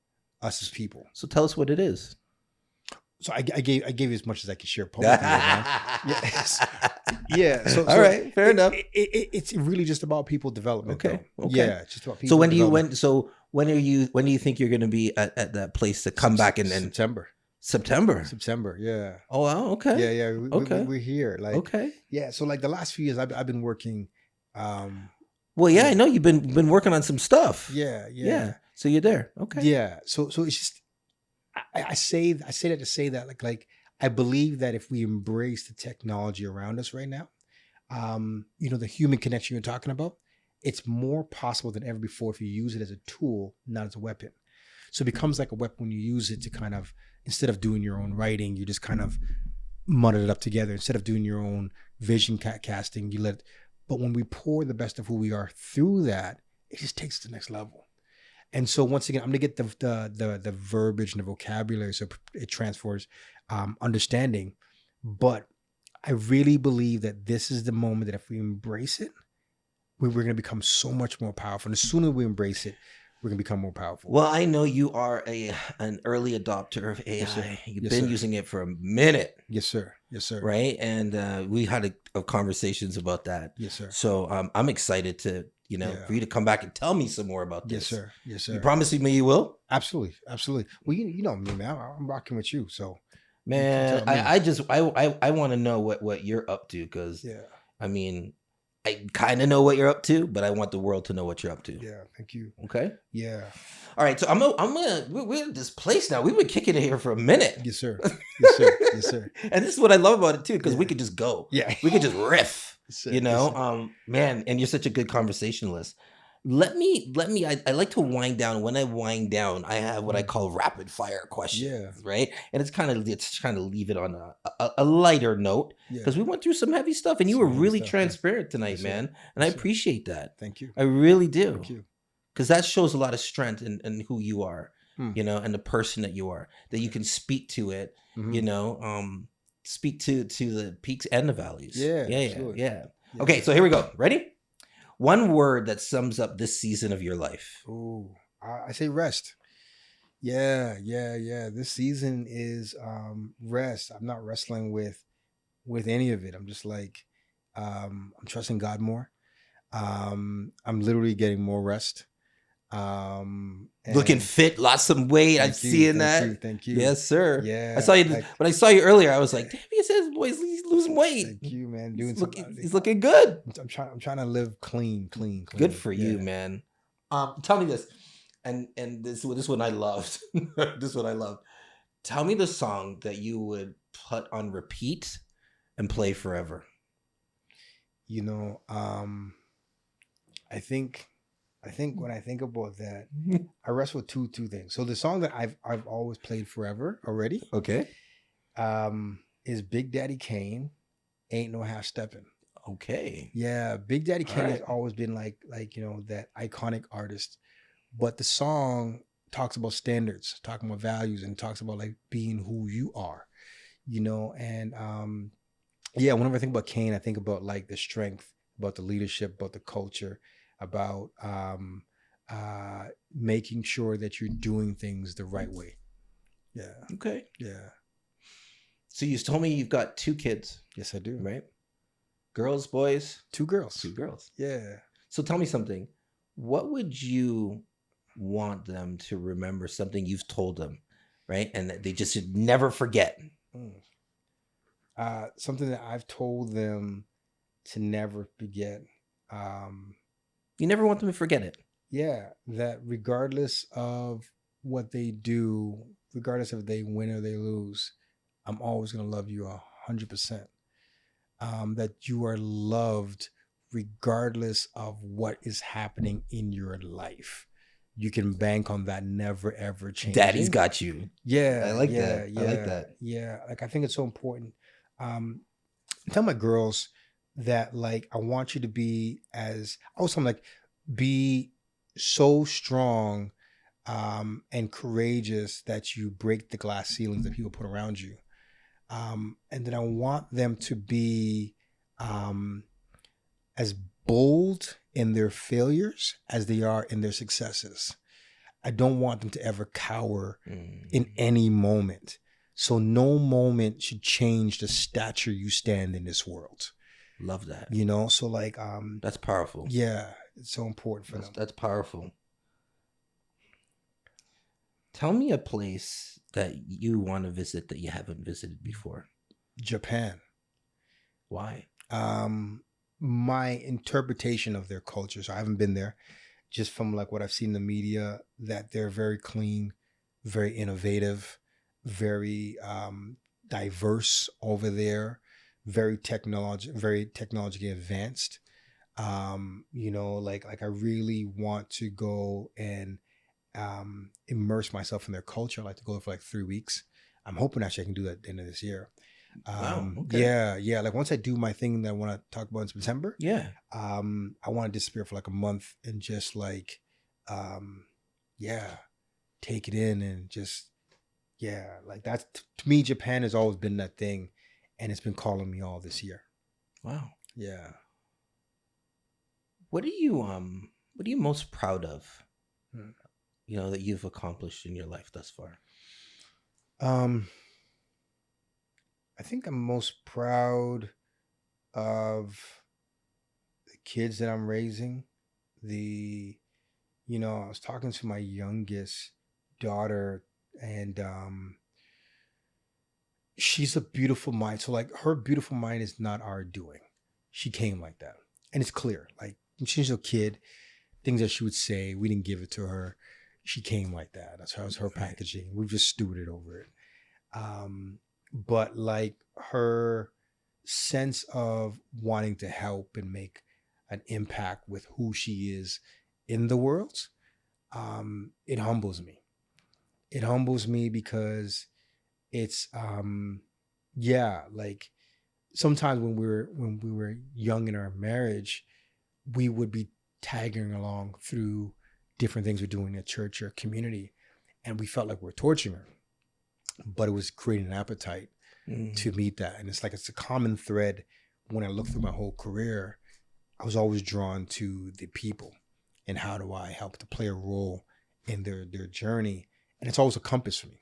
us as people. So tell us what it is. So I gave you as much as I could share publicly. Yes. Yeah. So all right, fair enough. It's really just about people development. Okay. Yeah, it's just about people. So when do you think you're going to be at that place to come back in September? September. Yeah. Oh wow. Okay. Yeah. We're here. Like. Okay. Yeah. So like the last few years, I've been working. Well, yeah, I know you've been working on some stuff. Yeah. So you're there. Okay. Yeah. So it's just, I say that to say that like I believe that if we embrace the technology around us right now, the human connection you're talking about, it's more possible than ever before if you use it as a tool, not as a weapon. So it becomes like a weapon when you use it to kind of, instead of doing your own writing, you just kind of muddle it up together. Instead of doing your own vision casting, but when we pour the best of who we are through that, it just takes it to the next level. And so once again, I'm gonna get the verbiage and the vocabulary so it transfers understanding. But I really believe that this is the moment that if we embrace it, we're going to become so much more powerful. And the sooner we embrace it, we're going to become more powerful. Well, I know you are an early adopter of AI. Yes, sir. You've Yes, been sir. using it for a minute. Yes, sir. Yes, sir. Right. And we had a conversations about that. Yes, sir. So I'm excited to, for you to come back and tell me some more about this. Yes, sir. Yes, sir. You promise me you will? Absolutely. Absolutely. Well, you know me, man. I'm rocking with you. So, man, I want to know what you're up to, because I mean, I kind of know what you're up to, but I want the world to know what you're up to. Yeah, thank you. Okay. Yeah. All right. So we're at this place now. We've been kicking it here for a minute. Yes, sir. Yes, sir. Yes, sir. And this is what I love about it too, because we could just go. Yeah. We could just riff. Yes, sir. Man, and you're such a good conversationalist. I like to wind down. When I wind down, I have what I call rapid fire questions. Yeah. Right. And it's trying to leave it on a lighter note, because we went through some heavy stuff, and you were really transparent tonight, Yes, man. sir. And I Yes, sir. appreciate that. Thank you. I really do. Thank you. Because that shows a lot of strength in who you are, Hmm. and the person that you are, that you can speak to it, Mhm. speak to the peaks and the valleys. Yeah, Yeah. absolutely. Yeah. Yeah. Okay. So here we go. Ready? One word that sums up this season of your life. Ooh, I say rest. Yeah. This season is rest. I'm not wrestling with any of it. I'm just like I'm trusting God more. I'm literally getting more rest. Looking and fit, lost some weight. I'm thank you, seeing thank that. you, thank you. Yes, sir. Yeah, I saw you like- when I saw you earlier. I was like, damn, he says, boy, he's losing weight. Thank you, man. He's looking good. I'm trying to live clean. Good for you, Yeah. man. Tell me this, and this one I loved. This one I loved. Tell me the song that you would put on repeat and play forever. I think when I think about that, I wrestle with two things. So the song that I've always played forever already, Okay. is Big Daddy Kane, Ain't No Half Steppin'. Okay. Yeah, Big Daddy Kane has Alright. always been like that iconic artist. But the song talks about standards, talking about values, and talks about like being who you are, and whenever I think about Kane, I think about like the strength, about the leadership, about the culture, about making sure that you're doing things the right way. Yeah. Okay. Yeah. So you told me you've got 2 kids, Yes, I do. right? Girls, boys? 2 girls. 2 girls. Yeah. So tell me something. What would you want them to remember, something you've told them, right? And that they just should never forget? Something that I've told them to never forget. You never want them to forget it. Yeah, that regardless of what they do, regardless if they win or they lose, I'm always gonna love you 100%. That you are loved regardless of what is happening in your life. You can bank on that never ever changing. Daddy's got you. Yeah, I like yeah, that. Yeah, I like that. Yeah, like I think it's so important. Tell my girls that like I want you to be be so strong and courageous that you break the glass ceilings that people put around you. And then I want them to be as bold in their failures as they are in their successes. I don't want them to ever cower in any moment. So no moment should change the stature you stand in this world. Love that. So like That's powerful. yeah, it's so important for them. That's powerful. Tell me a place that you want to visit that you haven't visited before. Japan. Why? My interpretation of their culture, so I haven't been there, just from like what I've seen in the media, that they're very clean, very innovative, very diverse over there, very technologically advanced. Like I really want to go and immerse myself in their culture. I'd like to go for like 3 weeks. I'm hoping actually I can do that at the end of this year. Wow, okay. Yeah. Like once I do my thing that I want to talk about in September, Yeah. I want to disappear for like a month and just like, take it in and just, like that's to me, Japan has always been that thing, and it's been calling me all this year. Wow. Yeah. what are you most proud of, Hmm. that you've accomplished in your life thus far? Um, I think I'm most proud of the kids that I'm raising. The, I was talking to my youngest daughter, and she's a beautiful mind. So like her beautiful mind is not our doing. She came like that. And it's clear. Like she's a kid, things that she would say, we didn't give it to her. She came like that. That's how was her Right. packaging. We've just stewarded over it. But like her sense of wanting to help and make an impact with who she is in the world, it humbles me. It humbles me because it's yeah, like sometimes when we were young in our marriage, we would be tagging along through different things we're doing at church or community, and we felt like we're torturing her, but it was creating an appetite to meet that. And it's like it's a common thread. When I look through my whole career, I was always drawn to the people and how do I help to play a role in their journey. And it's always a compass for me.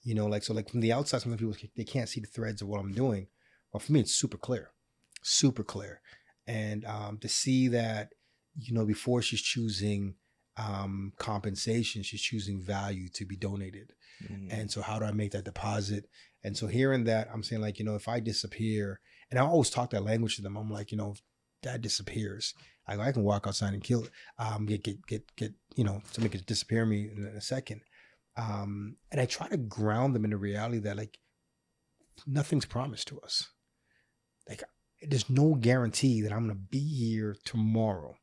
Like so like from the outside, some people they can't see the threads of what I'm doing. But for me, it's super clear. Super clear. And to see that, before she's choosing compensation, she's choosing value to be donated. And so how do I make that deposit? And so hearing that, I'm saying like, if I disappear, and I always talk that language to them, I'm like, if dad disappears, I can walk outside and kill it, get somebody could disappear me in a second. And I try to ground them in the reality that like nothing's promised to us. Like there's no guarantee that I'm going to be here tomorrow.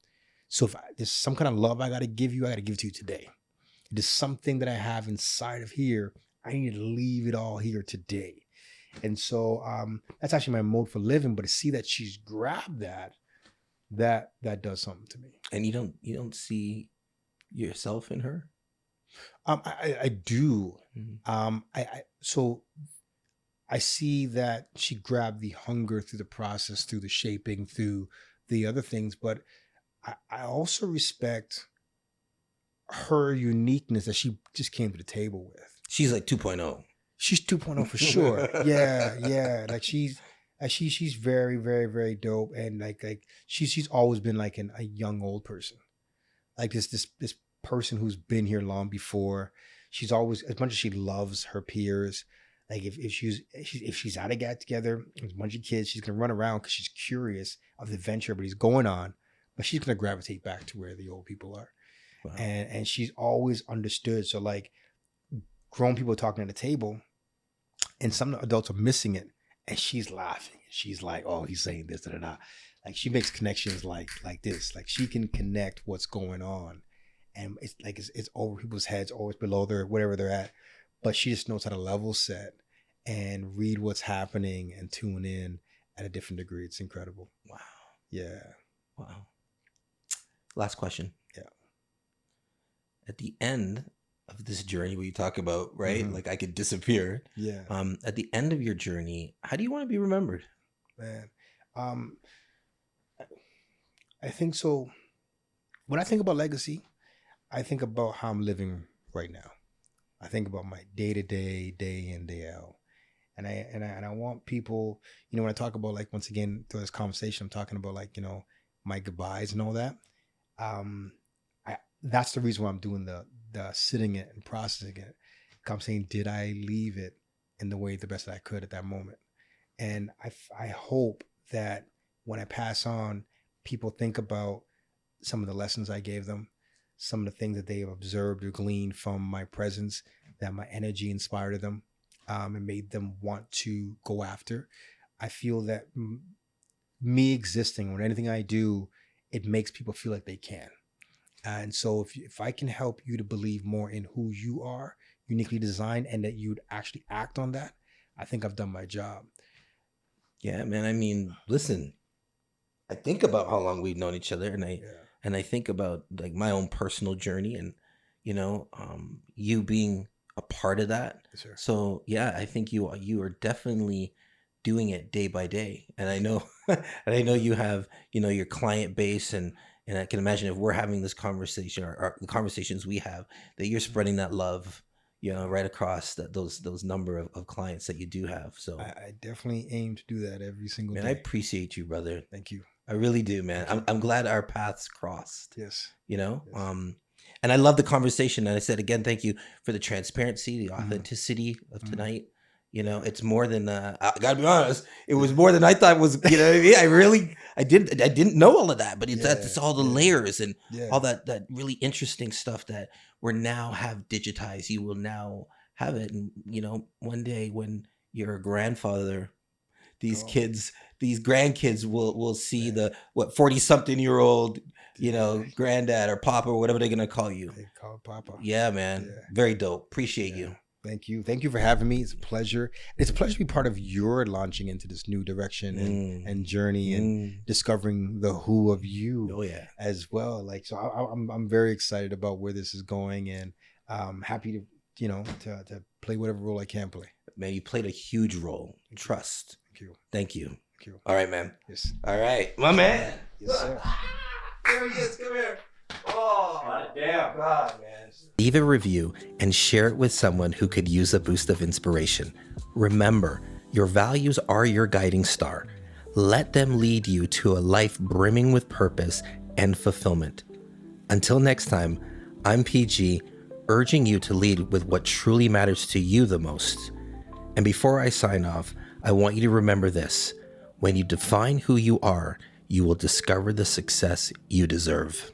So if there's some kind of love I got to give you, I got to give it to you today. If there's something that I have inside of here, I need to leave it all here today. And so that's actually my mode for living. But to see that she's grabbed that does something to me. And you don't see yourself in her? I do. Mm-hmm. So I see that she grabbed the hunger through the process, through the shaping, through the other things. But I also respect her uniqueness that she just came to the table with. She's like 2.0. She's 2.0 for sure. Yeah. Like she's very, very, very dope. And like she's always been like a young old person. Like this person who's been here long before. She's always, as much as she loves her peers, like if she's out of get together with a bunch of kids, she's gonna run around because she's curious of the adventure everybody's going on, but she's gonna gravitate back to where the old people are. Wow. And she's always understood. So like grown people talking at the table, and some adults are missing it, and she's laughing. She's like, "Oh, he's saying this, da da da." Like she makes connections like this. Like she can connect what's going on, and it's like it's over people's heads, or it's below their whatever they're at. But she just knows how to level set and read what's happening and tune in at a different degree. It's incredible. Wow. Yeah. Wow. Last question. Yeah. At the end of this journey where you talk about, right? Mm-hmm. Like I could disappear. Yeah. At the end of your journey, how do you want to be remembered? Man. I think so. When I think about legacy, I think about how I'm living right now. I think about my day-to-day, day in, day out. And I want people, when I talk about like, once again, through this conversation, I'm talking about like, my goodbyes and all that. That's the reason why I'm doing the sitting it and processing it. I'm saying, did I leave it in the way the best that I could at that moment? And I hope that when I pass on, people think about some of the lessons I gave them, some of the things that they have observed or gleaned from my presence, that my energy inspired them and made them want to go after. I feel that me existing or anything I do, it makes people feel like they can. And so if I can help you to believe more in who you are, uniquely designed, and that you'd actually act on that, I think I've done my job. Yeah, man. I mean, listen, I think about how long we've known each other, and I think about like my own personal journey, and you being a part of that. Yes, sir. So yeah, I think you are definitely doing it day by day, and I know and I know you have your client base and And I can imagine if we're having this conversation, or the conversations we have, that you're spreading that love, right across those number of clients that you do have. So I definitely aim to do that every single man, day. I appreciate you, brother. Thank you. I really do, man. I'm glad our paths crossed. Yes. Yes. And I love the conversation. And I said again, thank you for the transparency, the authenticity of tonight. It's more than I gotta be honest. It was more than I thought was. What I mean? I didn't know all of that, but that's all the layers and all that really interesting stuff that we're now have digitized. You will now have it, and one day when you're a grandfather, these grandkids will see the 40-something-year-old, granddad or papa or whatever they're gonna call you. They call Papa. Yeah, man. Yeah. Very dope. Appreciate you. Thank you. Thank you for having me. It's a pleasure. It's a pleasure to be part of your launching into this new direction and journey and discovering the who of you as well. Like, so I'm very excited about where this is going, and I'm happy to play whatever role I can play. Man, you played a huge role. Trust. Thank you. Thank you. Thank you. All right, man. Yes. All right. My man. Yes, sir. There he is. Come here. Oh, damn. God, man. Leave a review and share it with someone who could use a boost of inspiration. Remember, your values are your guiding star. Let them lead you to a life brimming with purpose and fulfillment. Until next time, I'm PG, urging you to lead with what truly matters to you the most. And before I sign off, I want you to remember this. When you define who you are, you will discover the success you deserve.